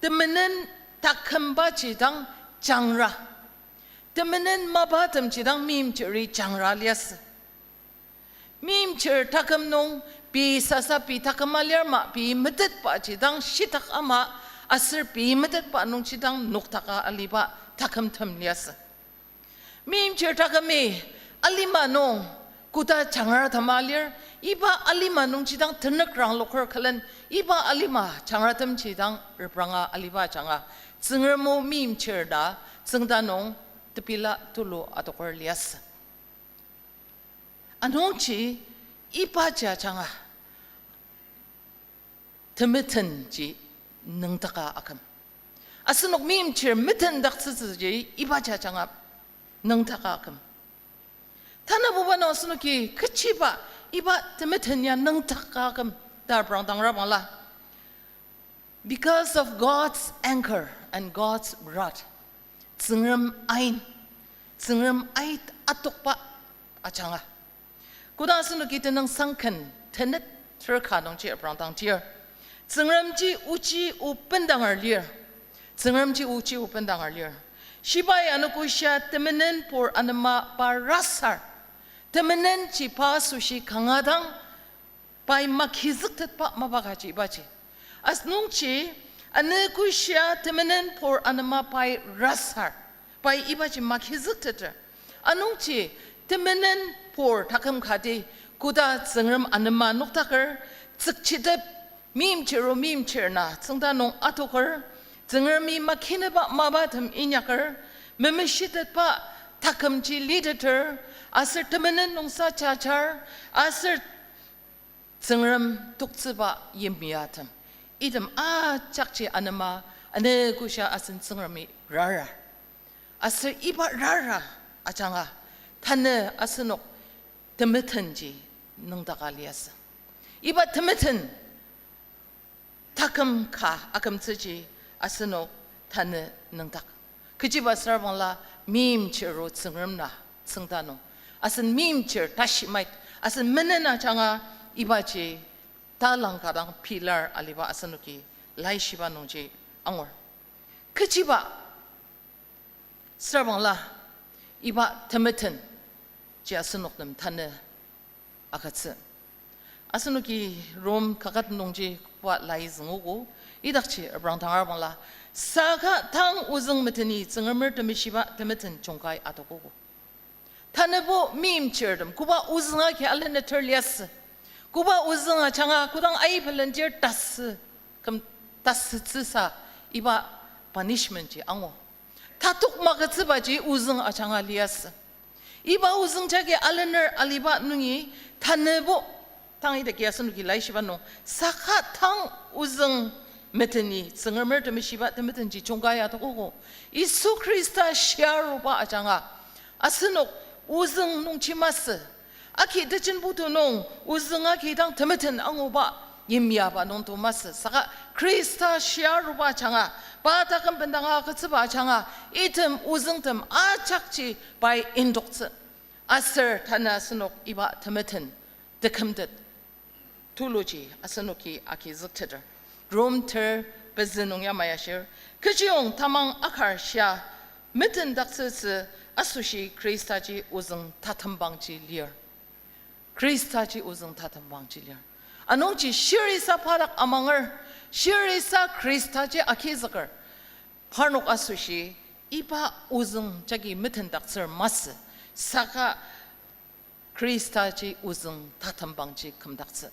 때문은 타캄바지당 장라 Temenin mabatam chidang mim cheri changralias. Mim cher takam nong pi sasa pi takamalir ma pi medet pa chidang shitak ama asir bimadat pa nung chidang nuktaka aliba takam tam lias. Mim cher takami alima nong kuda changar thamalir iba alima nung chidang tenek rang lokor kalen iba alima changar tam chidang repranga aliba changa zingermo mim cher da zingda nong tepila tulu atokor lias. Anong chi iba cha changa temeten ji nang taka akam. Asunok mim cher meten dak ji iba cha changa nang taka akam. Tana buba no sunuki kechiba iba temeten ya nang taka akam dar brang dang rabang la. Because of God's anchor and God's rod, zingram ain atokpa achanga. Kuda sunuki tenang sangkan tenet terka nong chi brang dang tier. Zingram uchi upendang earlier. Zingram uchi upendang earlier. Shibay anukusha temenen por anama parasar. Temenen chi pa sushi kangadang pai makhizuktet pa mabagachi bachi. As nung chi anukusha temenen por anama pai rasar. Pai ibachi makhizuktet. Anung chi temenen por takam khadi kuda zingram anama nuktakar tsikchitep mim cher na tsungda nong atokar zinger mi makine ba mabatam inyakar memeshitet pa takam chi leader asir temenen nong sa chachar asir zingram tuktsiba yimiatam idam chakchi anama ane kusha asin zingrami rara asir iba rara achanga tane asinok temeten ji nong takalias iba temeten takam ka akam tsuji asano tane nangtak. Kujiba sarvang la mim chero tsungram na tsungtano. Asan mim cher tashimait. Asan menena changa ibachi talang kadang pilar aliba asanuki lai shiba nongji angor. Kujiba sarvang la iba temeten ji asanok nam tane akatsu. Asanuki rom kakat nongji wat lai zengogo idakchi abrang tangar bangla saka tang uzeng meteni zengermer temishiba temeten chongkai atogogo tanebo mim cherdem kuba uzenga ke alene terlias kuba uzenga changa kudang ai volunteer tas kam tas tsisa iba punishment ji ango tatuk magatsuba ji uzeng achanga lias iba uzeng jage alene aliba nungi tanebo tang ida kia sunu ki lai shiba no saka tang uzeng meteni sengermer temi shiba temeten ji chongaya to go Isu Krista sharuba achanga asunok uzeng nung chimas aki dechin buto nong uzeng aki dang temeten angoba yimya ba nong tomas saka Krista sharuba changa ba ta kam pendanga katsba changa item uzeng tem achakchi by indokts aser tana sunok iba temeten dekamdet Tuluji asanoki aki zukter Rom ter bezenong ya mayashir kejong tamang akar sha mitten dakse asushi Kristaji uzeng tatambangji lier Kristaji uzeng tatambangji lier anongji shirisa parak amangar shirisa Kristaji aki zakar parnok asushi iba uzeng jagi mitten dakse mas saka Kristaji uzeng tatambangji kamdakse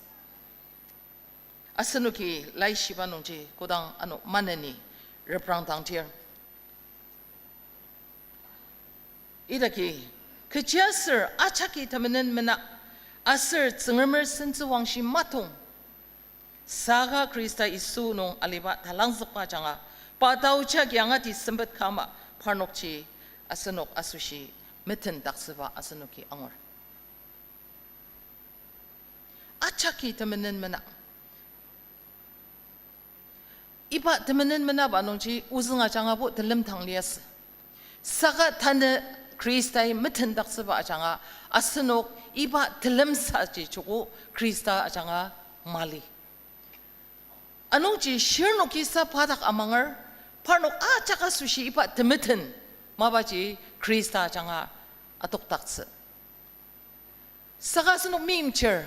Asanuki lai shiba nongji kodang ano manani reprang tangtier idaki kejasir achaki tamenen mena asir tsengermer senzu wangshi matong saga Krista isu nong aliba talang zakpa janga pataucha gyangati sembet kama parnokchi asanok asushi meten dakseba asanuki angor achaki tamenen mena iba temenen mena banongji uzunga changa bo telem tanglias saga tane Kristai meten dakseba changa asenok iba telem saji chugo Krista changa mali anongji shirnoki sa padak amangar parnok chaka sushi iba temeten mabaji Krista changa atok takse saga senok mimcher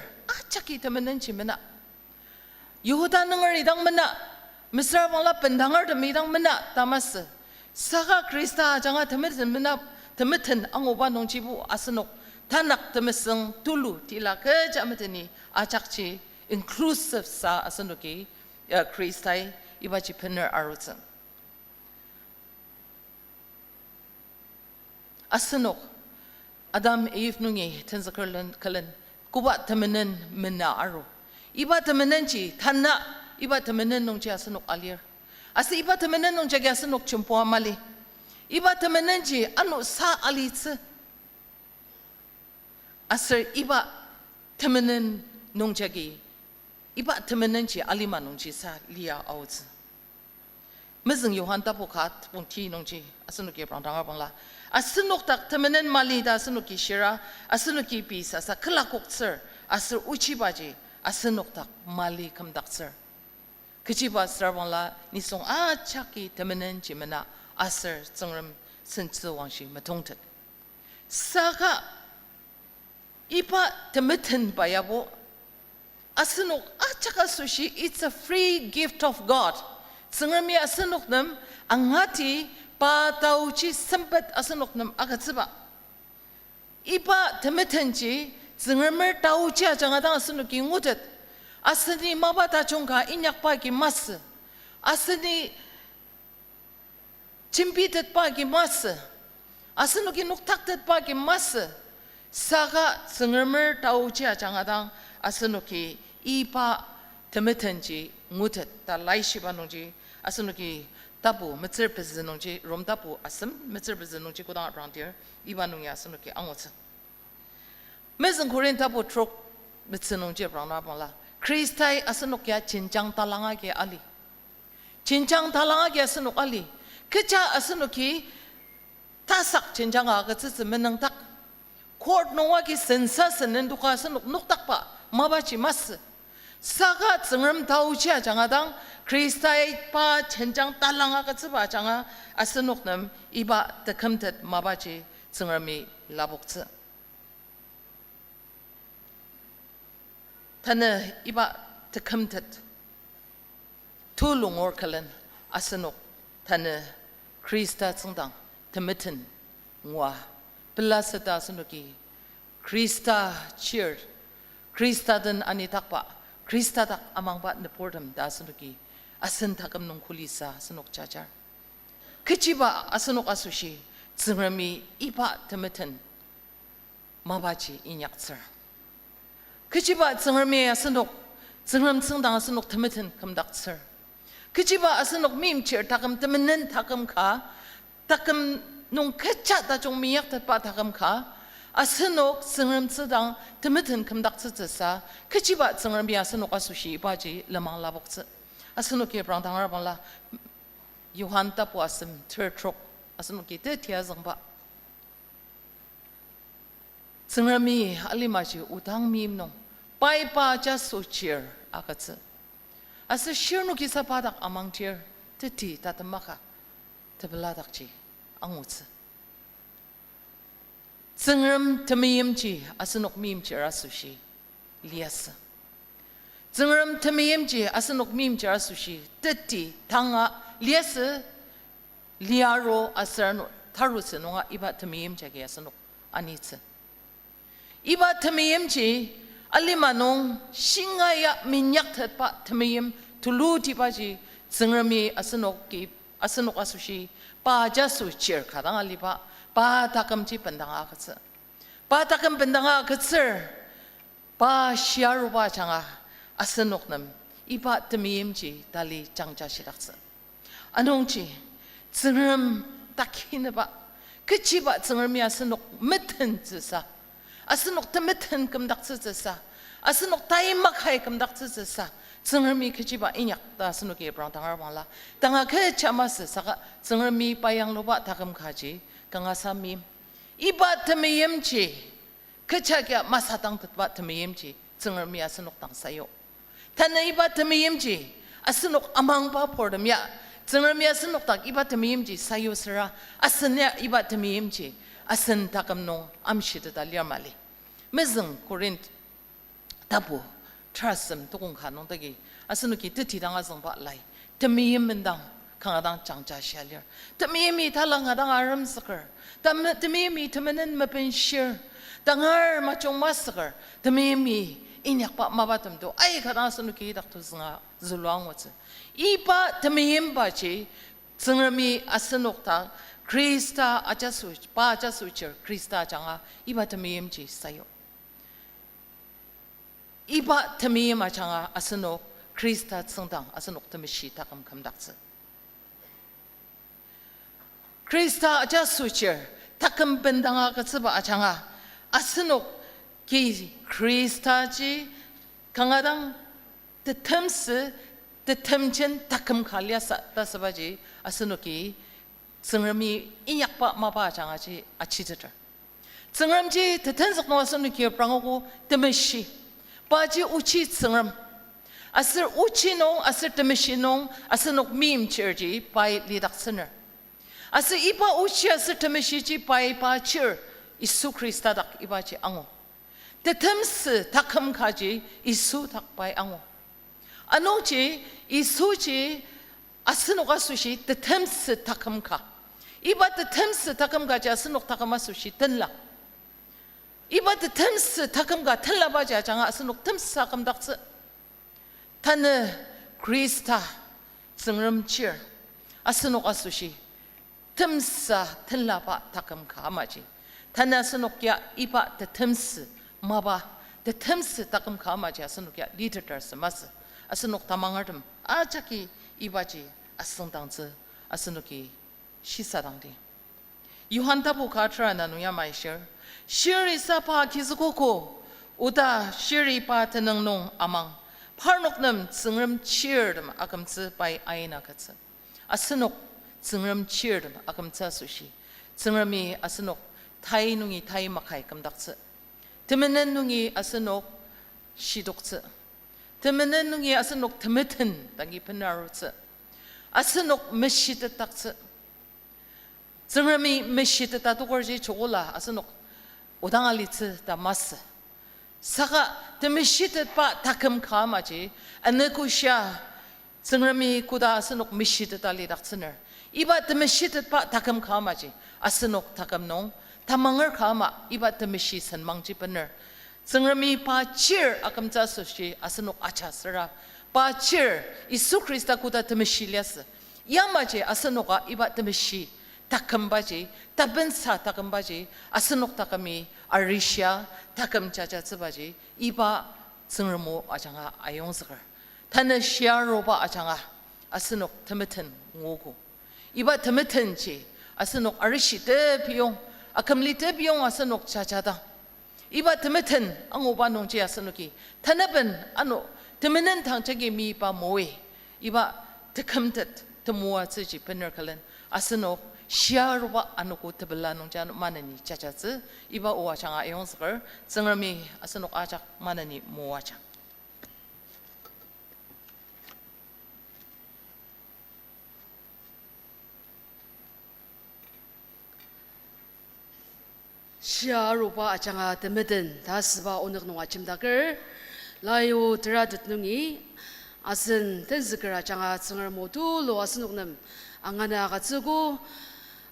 chaki temenen chimena Yehuda nengar idang mena Mr. Wala pendangar de midang mena tamas saka Krista janga temeten mena temeten ang uban nong jibu asenok tanak temeseng tulu tila ke jameteni acakci inclusive sa asenoki Kristai ibaji pener arutsen asenok Adam Eve nungi tenzakerlen kalen kuba temenen mena aro iba temenen ji tanna iba temenen nong ji asenok alir asi iba temenen nong jagi asenok chumpo amali iba temenen ji anu sa alitse asir iba temenen nong jagi iba temenen ji alima nong ji sa lia awz mezeng Yohan tapukat punti nong ji asenok ye prangdanga bangla asenok tak temenen mali da asenok ki shira asenok ki bisa sa kelakok sir asir uchi baji asenok tak mali kamdak sir Kejiba Sravangla nisong chaki temenen jimena aser zengrem senzi wangshi matongtet. Saka ipa temeten bayabo asenok chaka sushi it's a free gift of God. Zengrem ya asenok nem angati pa tauchi sempet asenok nem agatsiba. Ipa temeten ji zengrem tauchi ajangadang asenok ingutet. Asani mabata chongka inyak pagi mas, asani cimpitet pagi mas, asanu ki nuktaktet pagi mas, saka sengermer tau cia jangadang asanu ki ipa temetenji ngutet ta laishi banongji asanu ki tapu mecer pezenongji rom tapu asem mecer pezenongji kudang rantir ibanongya asanu ki angots. Mezen korean tapu trok mecenongji brana bangla. Kristai asenok ya cincang talanga ke ali. Cincang talanga ke asenok ali. Keja asenoki tasak cincang aga tsitsi menang tak. Court noa ki sensa senen duka asenok nuktak pa mabaci mas. Saka tsengrem tau cia jangadang Kristai pa cincang talanga ke tsiba janga asenok nam iba tekemtet mabaci tsengremi labok tse. Tana iba tekemtet tulung or kalen asenok tana Krista tsendang temeten ngwa belaseta senoki Krista cheer Krista den anitakpa Krista tak amang ba nepordam da senoki asen takam nong kulisa senok chajar kejiba asenok asushi tsengrami iba temeten mabachi inyakser Kejiba tsengerme asenok tsengrem tsendang asenok temeten kamdak sir. Kejiba asenok mim cher takam temenen takam ka takam nong kecha ta jong miyak tatpa takam ka asenok tsengrem tsendang temeten kamdak tsesa kejiba tsengerme asenok asushi baji lemang labok tse asenok ye prang tangar bangla Yohan tapu asem tertrok asenok ye te tia zangba Tsengrami alimaji utang mim nong pai pa just so cheer akatse asa shirnu ki sapadak amang cheer teti tatamaka tabladak chi angutse Tsengram tamiyim chi asanok mim cheer asushi liasa Tsengram tamiyim chi asanok mim cheer asushi teti tanga liasa liaro asarno taruse nonga iba tamiyim chagi asanok anitse Iba temiyim ji alimanong singaya minyak tetpa temiyim tulu tibaji zengrami asenok asushi pa jasu cheer kadang aliba pa takam ji pendanga katse pa takam pendanga katse pa shiaruba changa asenok nam iba temiyim ji dali changja shirakse anong ji zengram takinaba kechiba zengrami asenok meten zesa asenok temeten kamdak tsesa asenok taimak hai kamdak tsesa tsengermi kejiba inyak ta asenok ye brang tangar bangla tanga ke chamas saka tsengermi payang loba takam khaji kanga samim iba temiyem chi kechakya masatang tatba temiyem chi tsengermi asenok tang sayo tana iba temiyem chi asenok amang pa pordam ya tsengermi asenok tak iba temiyem chi sayo sera asenya iba temiyem chi asen takam nong amshita dalia mali mezeng korint tapu trusem tokong khanong tagi asenuki titi danga zangba lai temiyim mendang kangadang changcha shalir temiyimi talangadang aram sakar temiyimi temenen mapen shir dangar machong masakar temiyimi inyak pa mabatam do ay kadang sunuki dakto zanga zulwang watse ipa temiyim ba chi zungrami asanokta Krista ajasuch pa ajasucher Krista changa iba temiyim chi sayo iba temiyim changa asanok Krista tsangdang asanok temishi takam kamdakse Krista ajasucher takam bendanga katsaba changa asanok ki Krista ji kangadang the terms the temchen takam kalyasa tasabaji asanoki Zungrami inyakpa maba jangaji achidata. Zungramji the tensok no asanoki prangoku temeshi. Baji uchi zungram. Asir uchi no asir temeshi no asanok mim chirji by lidak sinner. Asir ipa uchi asir temeshi ji by pa chir isu Krista dak ibaji ango. The terms takam kaji isu tak by ango. Anoji isuji asanok asushi the terms takam ka. Iba the terms takam gaja asanok takam asushi tenla. Iba the terms takam ga tenla baja janga asanok terms takam dakse. Tane Krista zungram cheer asanok asushi terms tenla ba takam ka amaji. Tane asanok ya iba the terms maba the terms takam ka amaji asanok ya literature semas. Asanok tamangartum ajaki ibaji asangdangze asanoki shisadangdi yuhantabu katra nanuya maishir shiri sapa kizukoko uda shiri pa tenangnong amang parnoknam zungram cheerdam akamtse by aina katse asanok zungram cheerdam akamtse sushi zungrami asanok tai nungi tai makai kamdakse temenen nungi asanok shidokse temenen nungi asanok temeten dangi penarutse asanok meshita takse zungrami meshita tatugorji chogola asanok udangalitse damas saka temeshita pa takam kamaji anekusha zungrami kuda asanok meshita tali daksener iba temeshita pa takam kamaji asanok takam nong tamangar kama iba temeshi sanmangji pener Zungrami pa cheer akamta sushi asanok achasara pa cheer isu Krista kuda temeshilias yamaje asanoka iba temeshi takambaji tabensa takambaji asanok takami arisha takam jaja tsabaji iba zungramo ajanga ayongsagar tana shiaroba ajanga asanok temeten ngogo iba temeten ji asanok arishi de piyong akamli de piyong asanok jajada iba temeten ang uba nong jia sanoki tanaben ano temenen tang chagi mi pa moe iba tekamtet temua tsuji penerkalen asanok shiaruba anoko tebela nong jan manani chachazi iba uwa changa ayonsgar zungrami asanok ajak manani moacha Siarupa achanga temeden dasba onak nong achimdaker layo teradut nungi asen tenzikera achanga tsengar motu lo asenuknam angana katsugu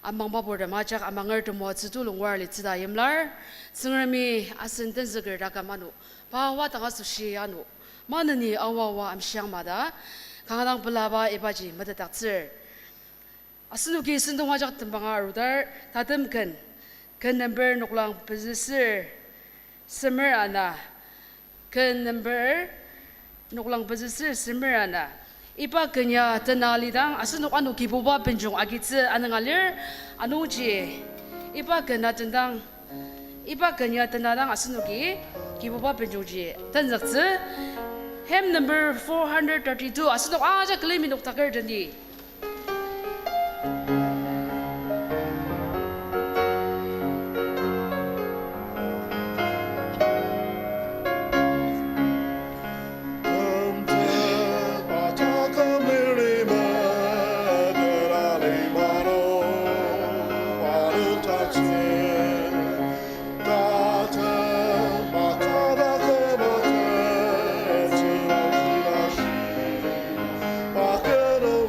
amang babor machak amangar temo tsutu longwar litida yemlar tsengarmi asen tenzikera dakamanu pawa tanga sushi anu manani awawa amsiangmada kangadang pelaba ibaji madataktsir asenuki sentong ajak tembanga rudar tatemken Ken number nuklang pesisir semerana. Ken number nuklang pesisir semerana. Ipa kenya tenalidang asenuk anu kibuba penjung agitse anangalir anu ji. Ipa kena tendang ipa kenya tenadang asenuki kibuba penjung ji. Tenzakse hem number 432 asenuk aja klemi nuk takar dendi. Bakero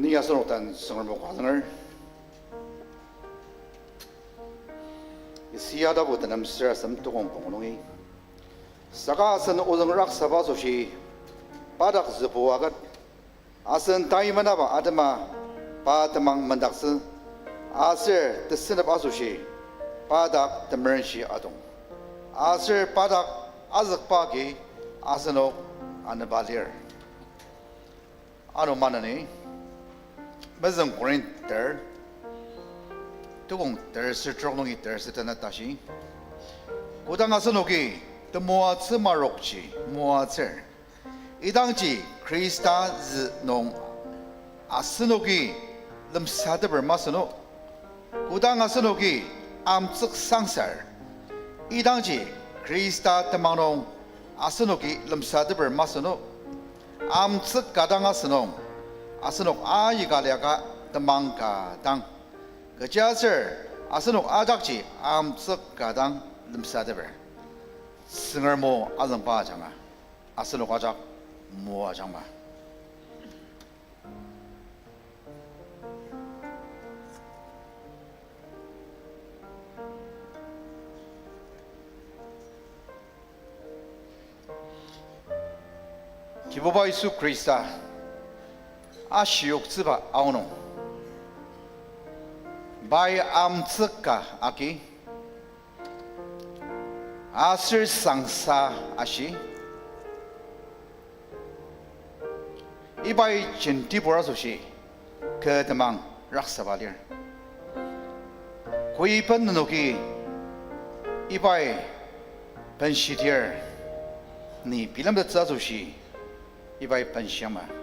니가 선호한 성을 보고 화성을 시야다 보다는 스트레스는 또 공공농이 사가선 오정을 악사바 소시 바닥 즈보아가 아선 다이마나바 아드마 바드망 만닥스 아슬 뜻스나 바소시 바닥 드머시 아동 아슬 바닥 아즈바기 아스노 아나발리어 아노마나니 Bazang Korean ter, tukong ter si Troknongi ter si Tanatashi. Kudang asanogi, the Moatse Marokchi, Moatser. Idangji, Krista z nong asanogi, them Sadaber Masano. Kudang asanogi, Amtsuk Sangsar. Idangji, Krista Tamanong asanogi, them Sadaber Masano. Amtsuk Kadang asanong. 아스녹 아이가랴가 드망가당 그자서 아스녹 아작지 암석가당 름사데베 승얼모 아정바장아 아스녹 아작 모아장마 기보바 예수 그리스도 아시옥 츠바 아오노 바이 암츠까 아기 아슬 상사 아시 이바이 진티보라소시 그드망 락사발리르 고이번 누기 이바이 벤시디르 니 빌람드 짜소시 이바이 벤시야마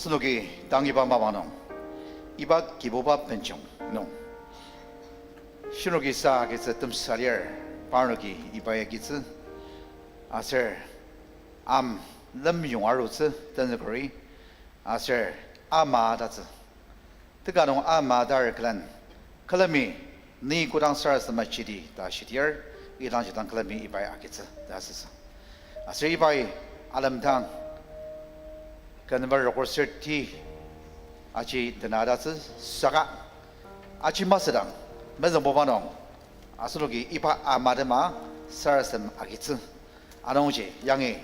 아스노기 당이바 마바농 이바 기보바 벤총 농 신호기 싸게서 뜸사리얼 바르기 이바에 기츠 아서 암 럼용아로스 던거리 아서 아마다즈 뜨가농 아마다르 클란 클라미 니 고당 사르스 마치디 다시디얼 이당지당 클라미 이바에 아기츠 다스스 아서 이바에 알람당 Kanbar rekorserti aci tenadas saka aci masedang mezang bobanong asologi ipa amadema 사르섬 아기츠 아농지 양이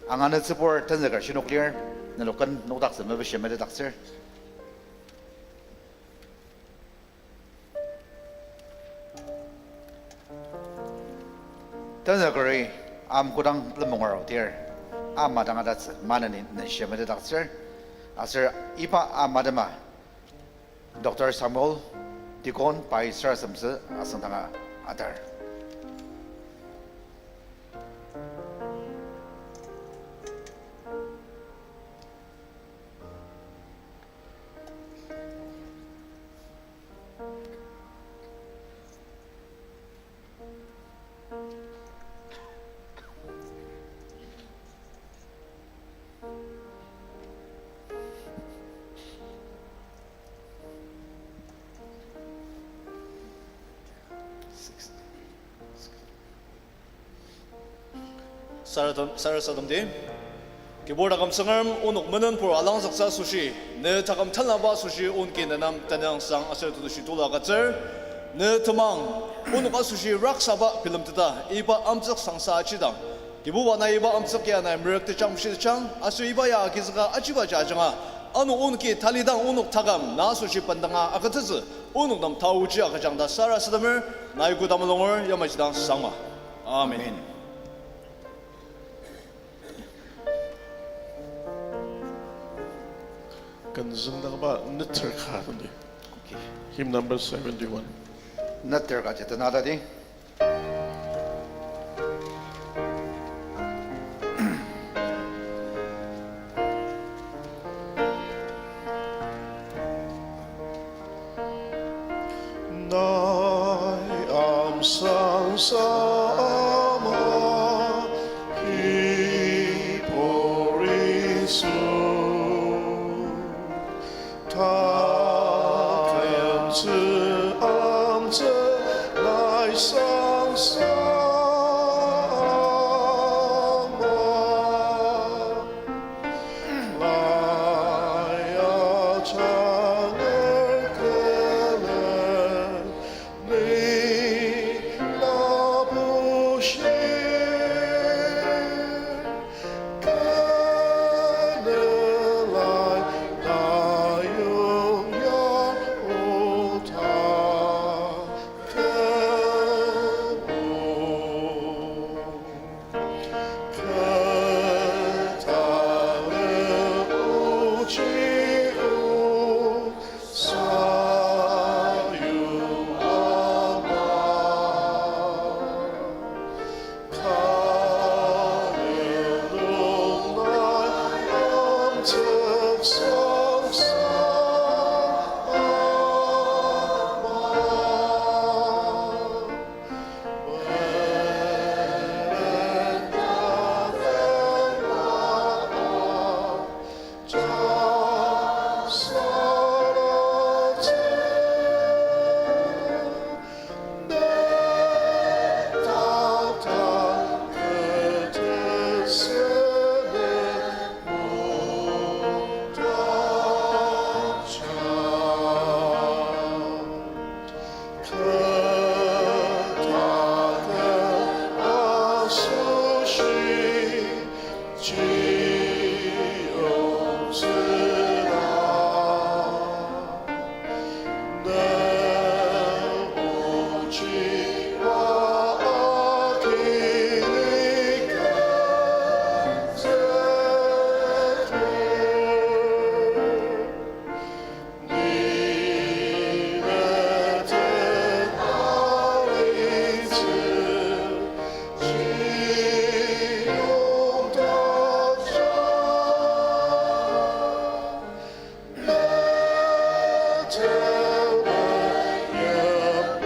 앙하는 츠볼 던저가 신옥리얼 너로건 노닥스 머버시메드 닥스 던저거리 암고당 르몽어로 디어 암마당아다츠 마나니 너시메드 닥스 아서 이파 암마드마 Dr. Samuel Dikon by Sarasams Asantanga Adar. Sarasadamdi Kibora kam sangam unuk menen pur alang saksa sushi ne takam talaba sushi unki nanam tanang sang asal tu situla kacer ne tamang unuk sushi raksaba film tata iba amsak sangsa achidang Kibu wana iba amsak ya na mrek te chang shi chang asu iba ya kizga achiba jajanga anu unki talidang unuk takam na sushi pandanga akatz unuk nam tauji akajangda Sarasadamir naiku damlongor yamachidang sangma Amen. Kanzangdaba Nitter Khatandi. Hymn number 71. Natter Gajeta Nadadi. Nai am sang sama hi porisu ta tem zi am zi lai sang sama lai a chang Tell me, yeah,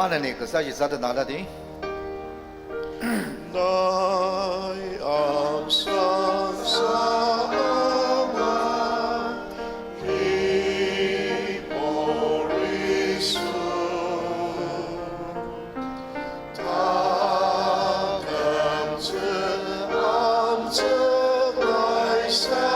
Manani kasaji zata naladi. 나의 앞선 사랑아 이 보리수 다감증 암증 나의 상상아와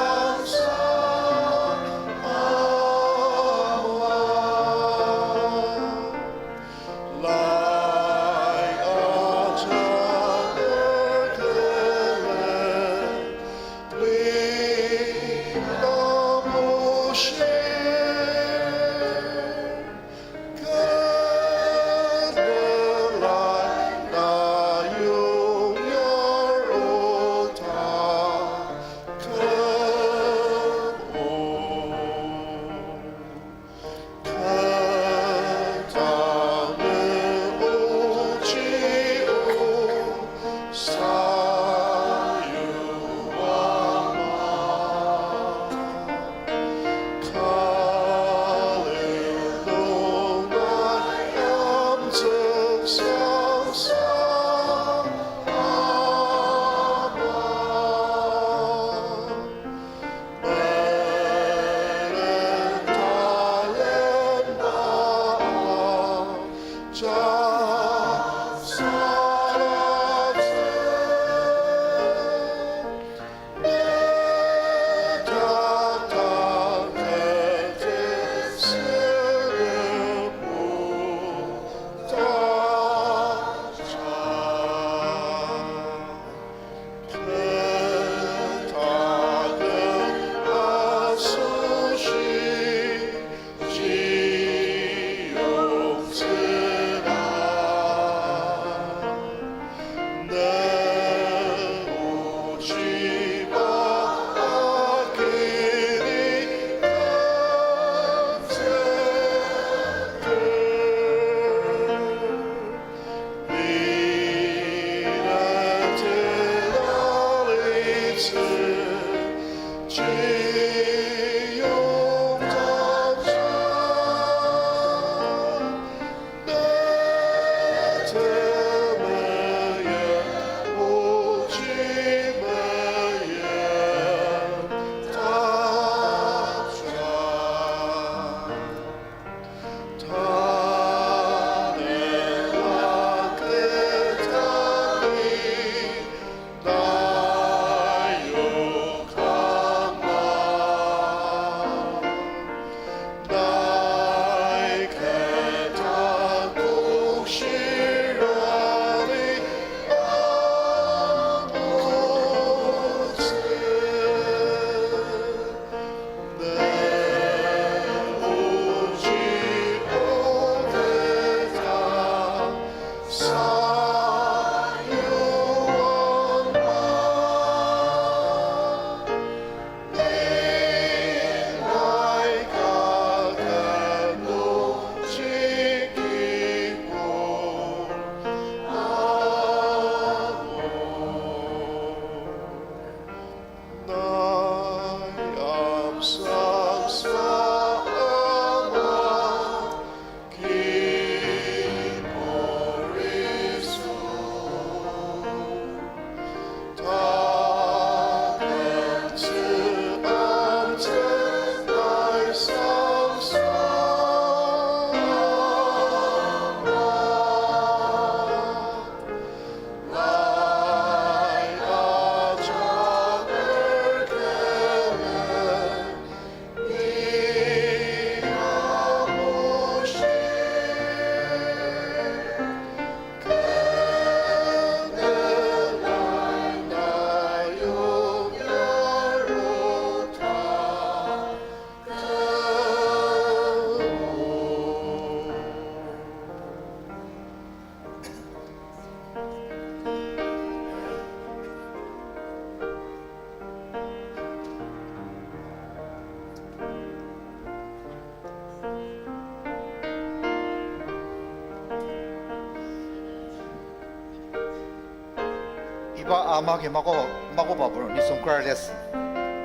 이바 아마게 마고 바부로 니 손가락레스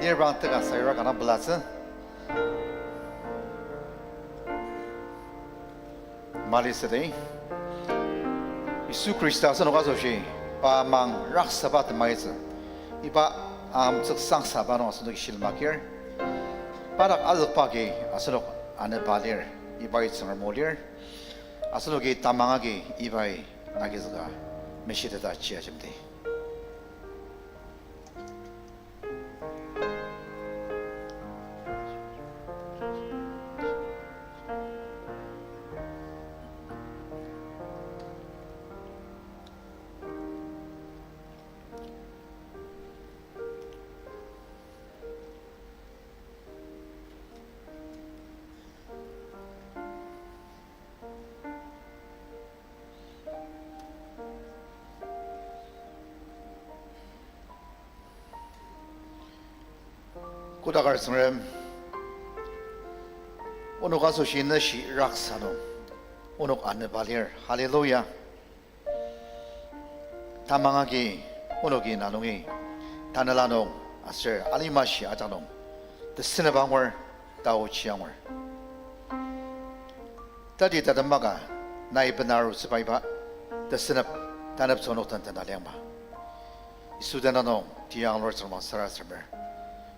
니르방트가 사이라 가나 블라스 말리스데 예수 그리스도서 가서시 바망 락사바트 마이즈 이바 암적 상사바노 서도 실마케 바락 알파게 아스로 안에 발레 이바이 정을 몰려 아스로게 따망하게 이바이 나게스가 메시데다 지어집니다. 고다갈 스님 오늘 가서 시너시 락사노 오늘 안내 발리얼 할렐루야 다망하기 오늘기 나누기 다늘라노 아스 알리마시 아자노 드스네 방월 다오 치양월 따디 따담마가 나이 베나루 스바이바 Desenap tanap sonok tan tan aliang ba. Isudana no tiang lor sama sarasmer.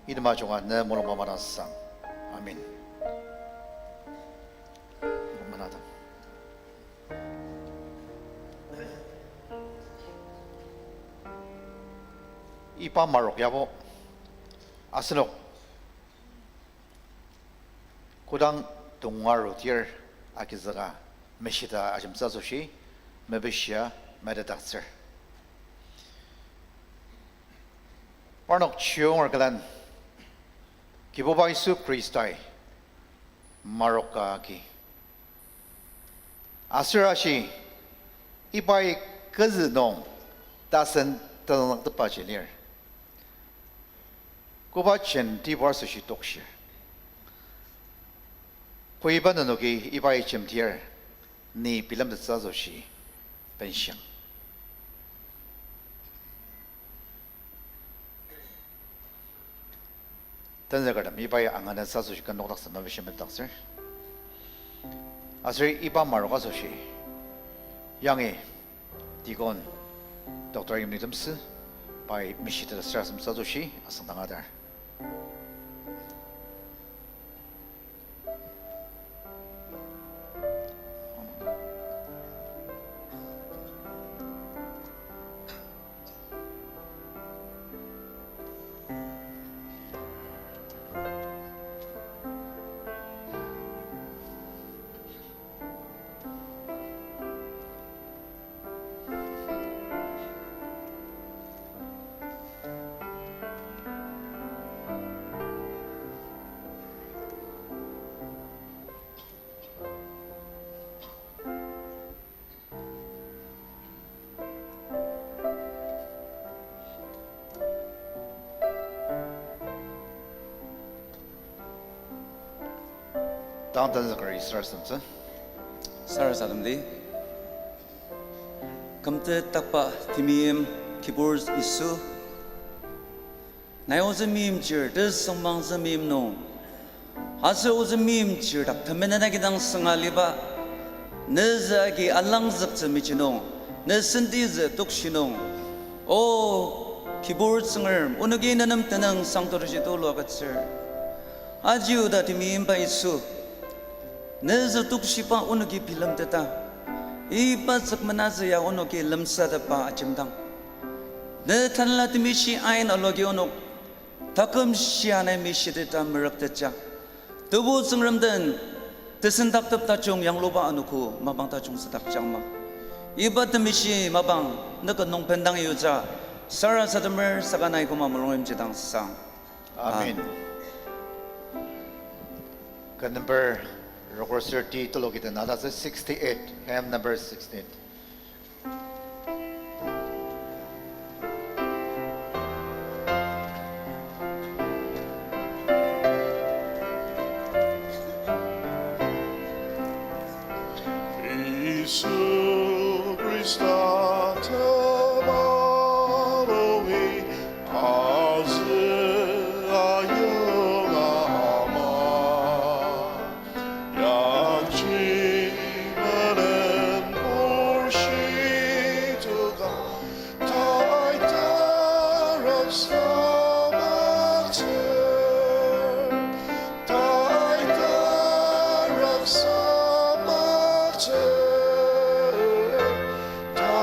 Idma jonga ne molong mamaran sang. Amin. Manada. Ipa marok yabo. Asenok. Kudang tungaru tier akizaga meshita ajam zazoshi mebishia medadatser. Parnok chiong orgalan kiboba Isu Kristai Maroka ki Asirashi ibai kazinong dasen tanang tepajinir Kuba chen divorce tokshir Kuiban nogi ibai chimtier ni bilam de zazoshi pension Tanzagadam ibai angana zazoshi kan nokdak sama bishim takser Asri iba maroga zoshi Yangi digon Dr. Imnidamsi by Mishita Strasam Zazoshi asandangadar Tanzakari Strasam Sarasadamdi Kamte takpa timim keyboards isu Nayoza mim jir des sambangza mim no Asa uza mim jir dak tamenanagidang sangaliba Nezagi alangzakza michino Nesendiza tukshino O keyboard singer Unagi nanam tanang sangtorishito logatsir Ajiuda timim pa isu Neza tukshipa unuki pilam teta Ipa sakmanaza ya unuki lamsada pa achimdang Ne tanla timishi ain alogi unuk Takam shiana mishi teta merak techa Tubu sangramdan Tesendak tap tachung yang loba anuku Mabang tachung setak changma Iba timishi mabang Naka nong pendang yuja Sara sadamer saganay kumamulong imjidang sang Amin Good number Record 30 to look at another 68 hymn number 16 Isu Christa tabarowi azu ayungama 양심은 볼시두가 타이타락 사막들 타이타락 사막들 타이타락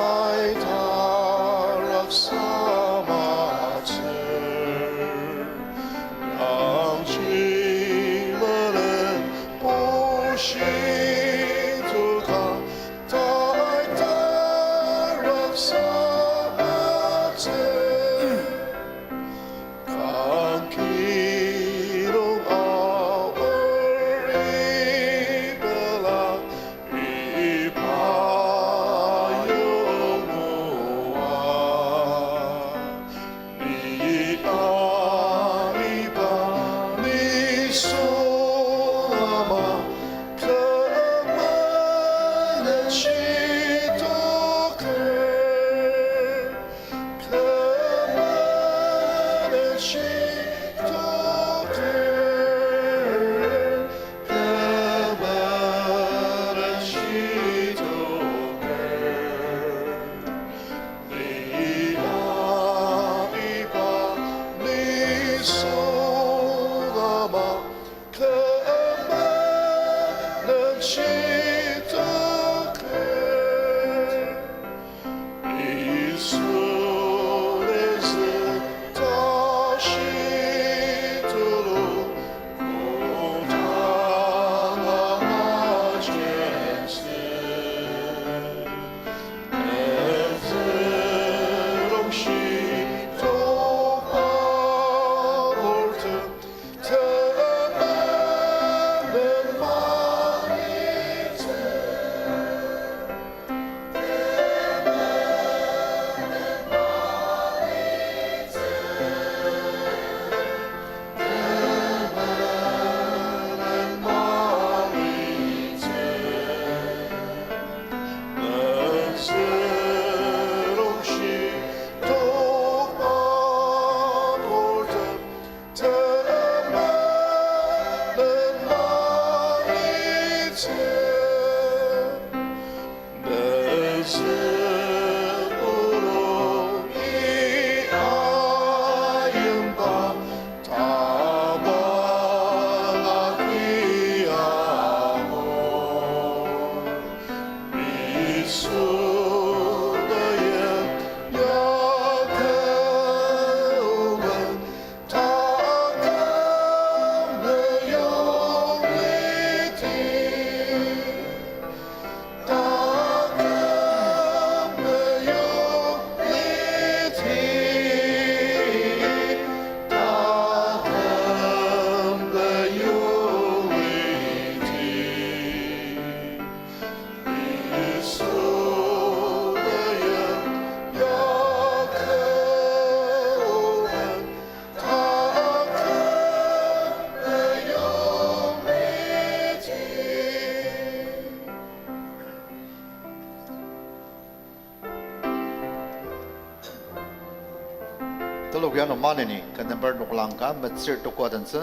Tuluyan umanini kanambar nukulangka matsir tuku adansa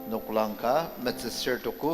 nukulangka matsir tuku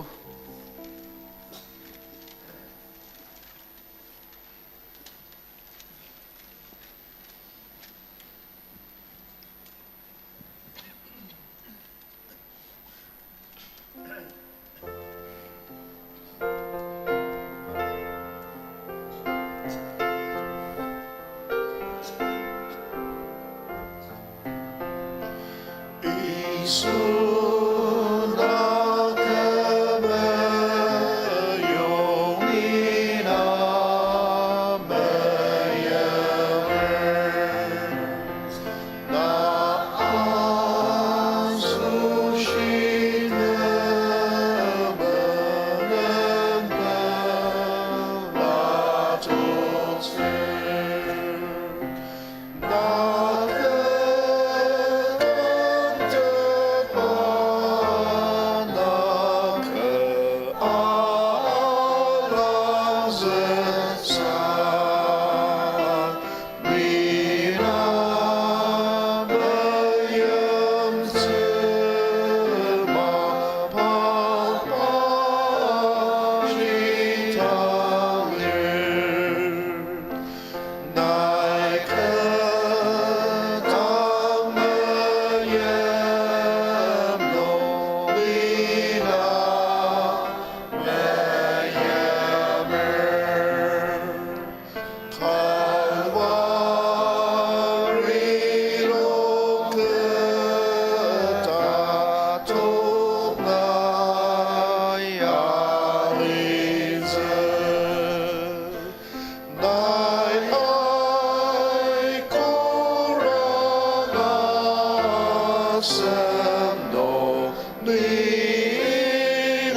Sentep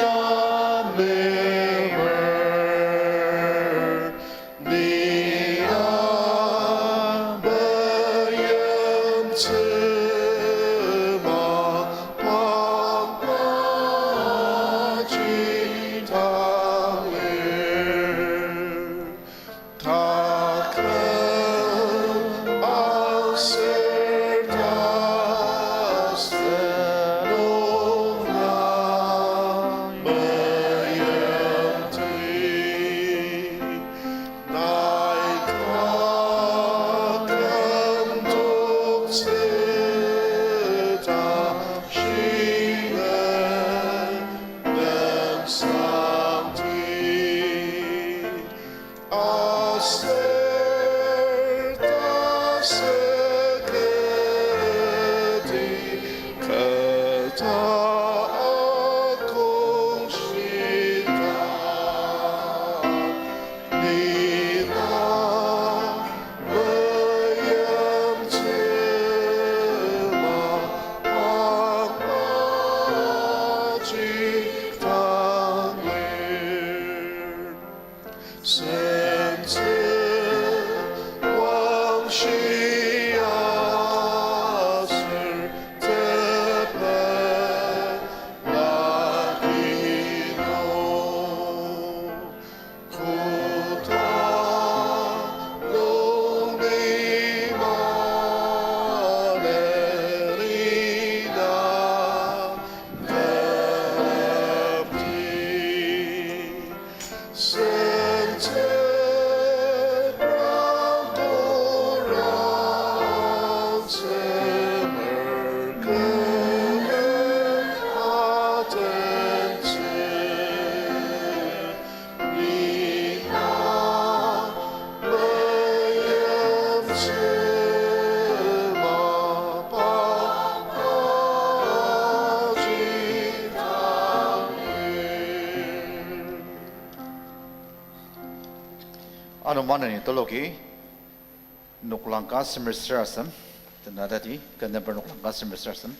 往昔 Anu mana ni tologi nuklangka semester asam tenada di kena bernuklangka semester asam.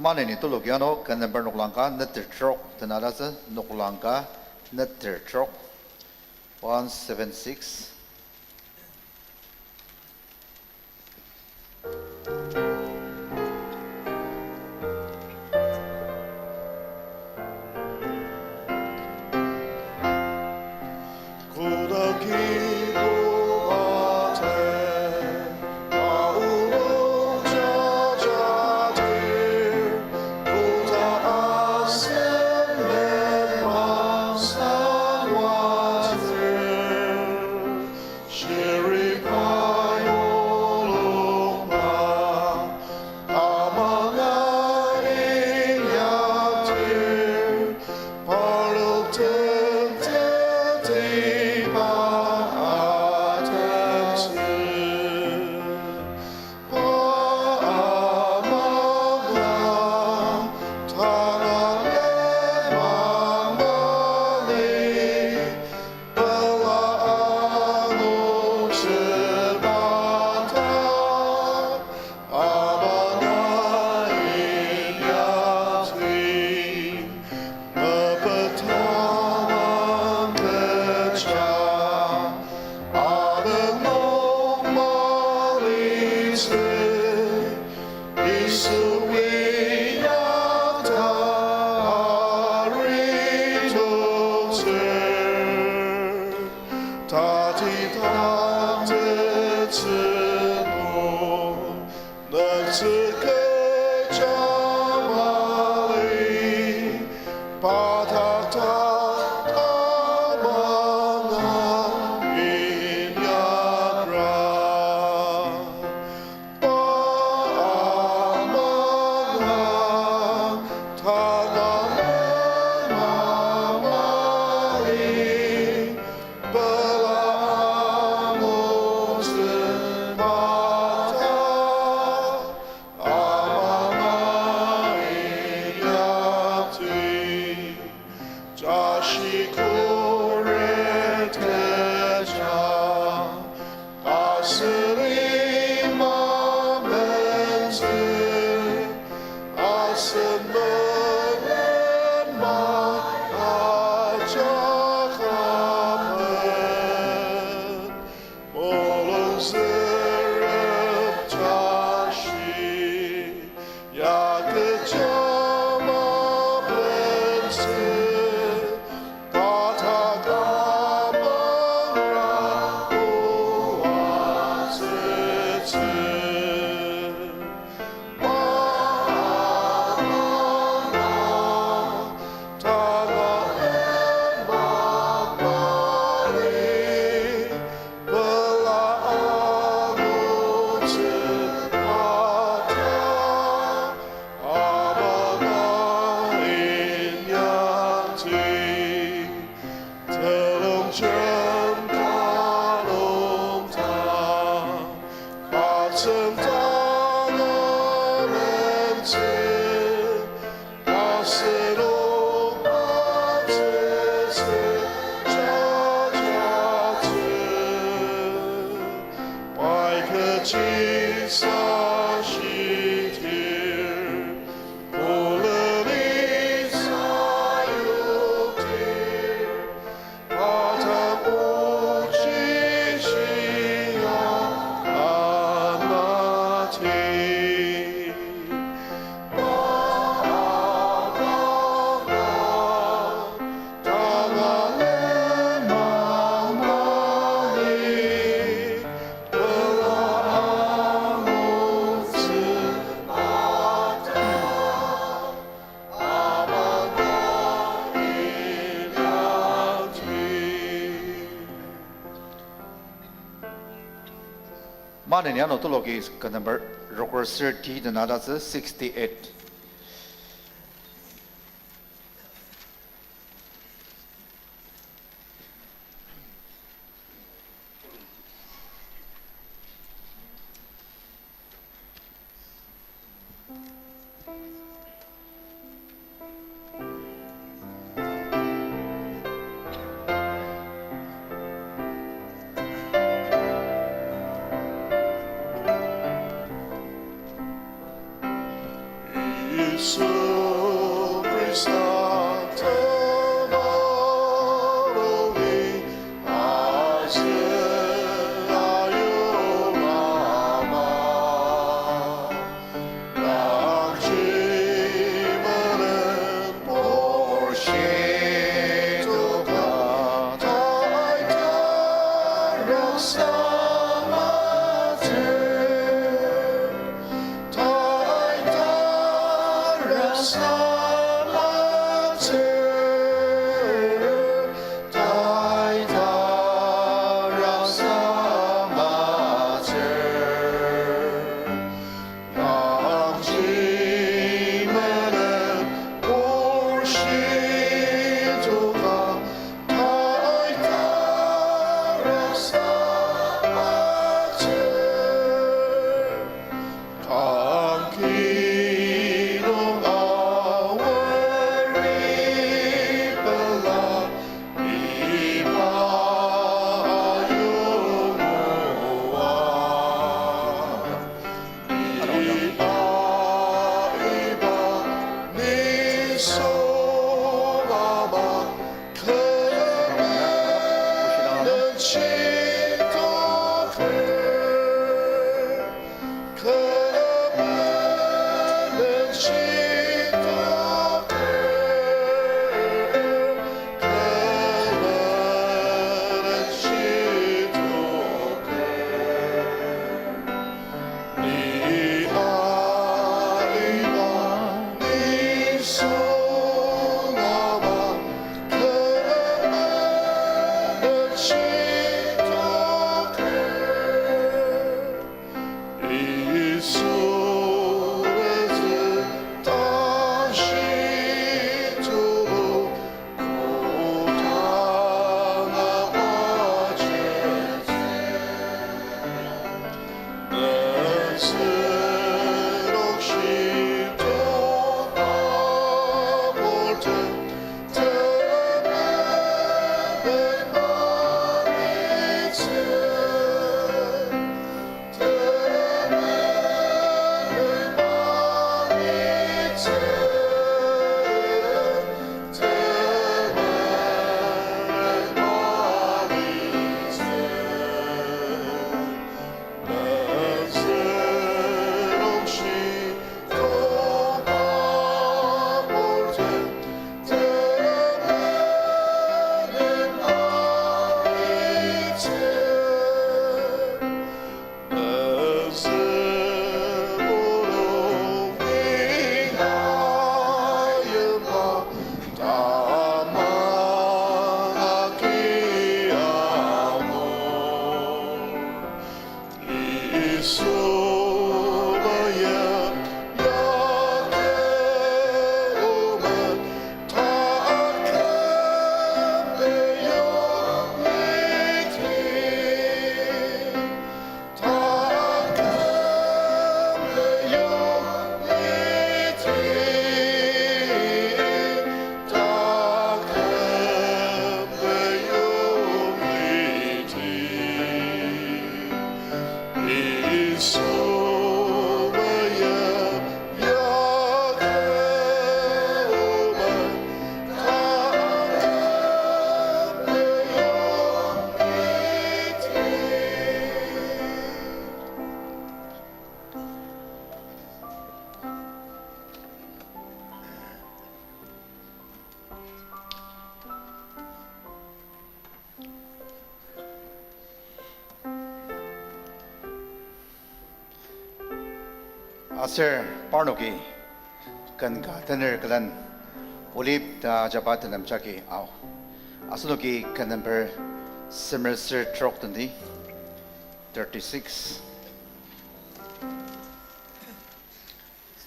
Mana ni tologi ano kena bernuklangka netertrok tenada se nuklangka netertrok 176. Tanah 자식 고를 태자 아스리 마멘스 아스머는 마아자가면 모른 스럽 자식 야그저마 벤스 다타가마라 Manin yan otologi ka number record 30 the nadas 68. 예수 그리스도 테마로니 아스라요라마 낙지면은 보시도가 타이타락사마트 양심에는 볼시 Aser parnoki kan ka tener kalan ulip da jabat nam chaki au asunoki kan number semester troctandi 36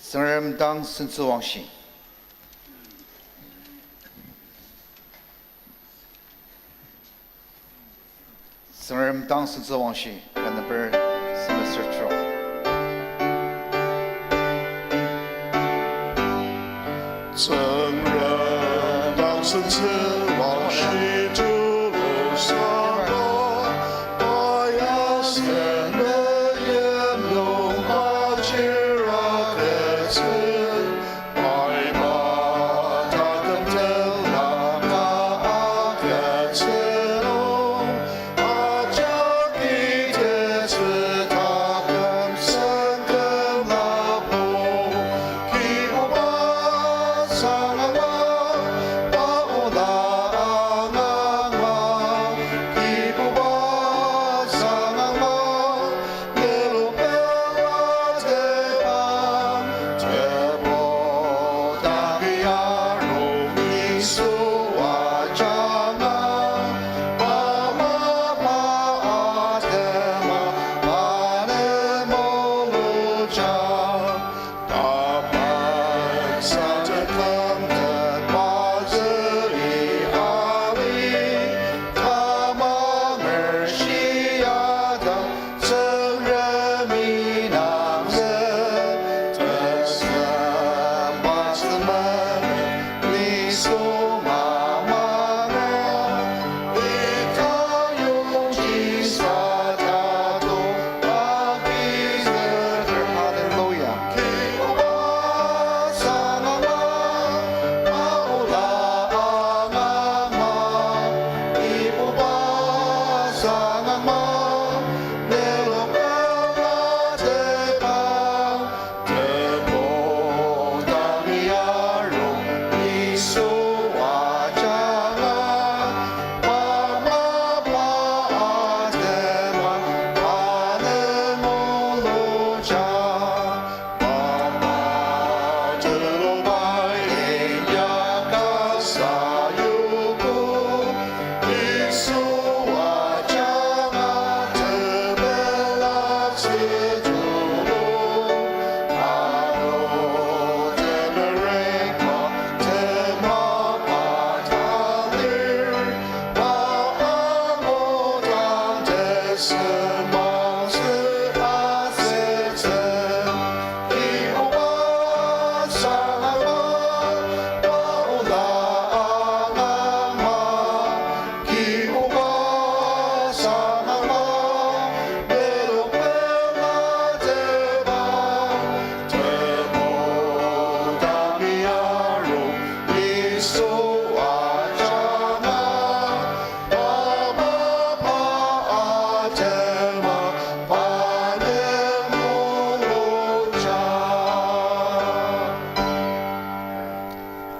Sangram dang sensu wangshi Sangram dang sensu wangshi kan number semester troc 圣人当生死往昔之路上路，我要神的眼中把吉拉克斯，白马他跟着拉马克斯龙，阿加给天使他跟神跟拉布，基不巴。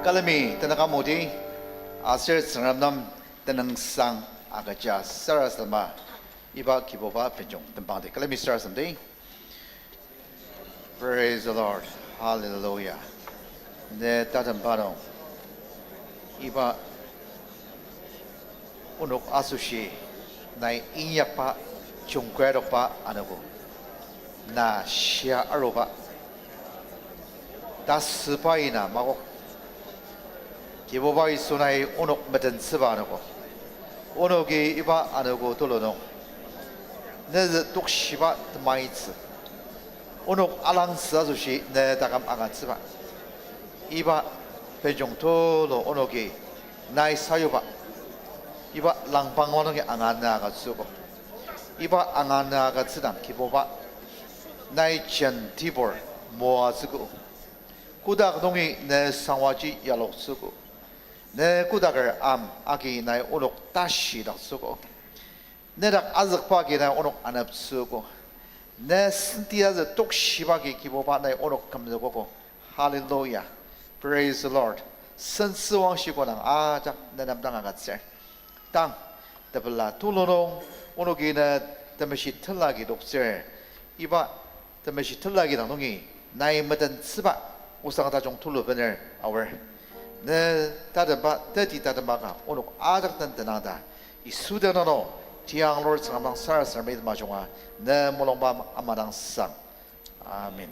Kalami tanakamudi asir sangamnam tanang sang agaja sarasama iba kiboba penjong tempante. Kalami start someday. Praise the Lord. Hallelujah. Ne tatampano. 이바 오늘 아수시 나의 인약바 중괴력바 안하고 나 시아 알로바 다 스파이나 마고 기보바이 소나이 오늘 메든 스바 안하고 오늘기 이바 안하고 돌로노 너즈 똑시바 마이츠 오늘 알랑스 아수시 내 다감 아가츠바 이바 배종토로 오늘기 나이 사유바 이바 랑방원하게 앙안나가 쓰고 이바 앙안나가 쓰담 기보바 나이 전 디볼 모아쓰고 구닥동이 내 상와지 야록 쓰고 내 구닥을 암 아기 나이 오록 다시락 쓰고 내락 아즈파기 나이 오록 안압 쓰고 내 신티아즈 똑시바기 기보바 나이 오록 감사보고 할렐루야 praise the Lord 선스왕시고랑 아작 내 남당아 같이 땅 더블라 둘로롱 오노기나 더메시 틀라기 독ser 이바 더메시 틀라기 당동이 나이 머든 스바 우상다 종 둘로변을 아월 네 다르바 더디 다르마가 오노 아작던 드나다 이 수대노노 디앙로르 상방 사르스 메드 마종아 네 몰롱밤 아마당 상 아멘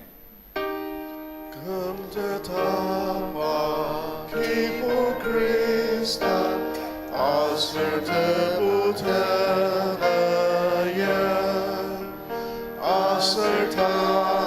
감제타마 기포 크리스타 아슬테부테나야 아슬타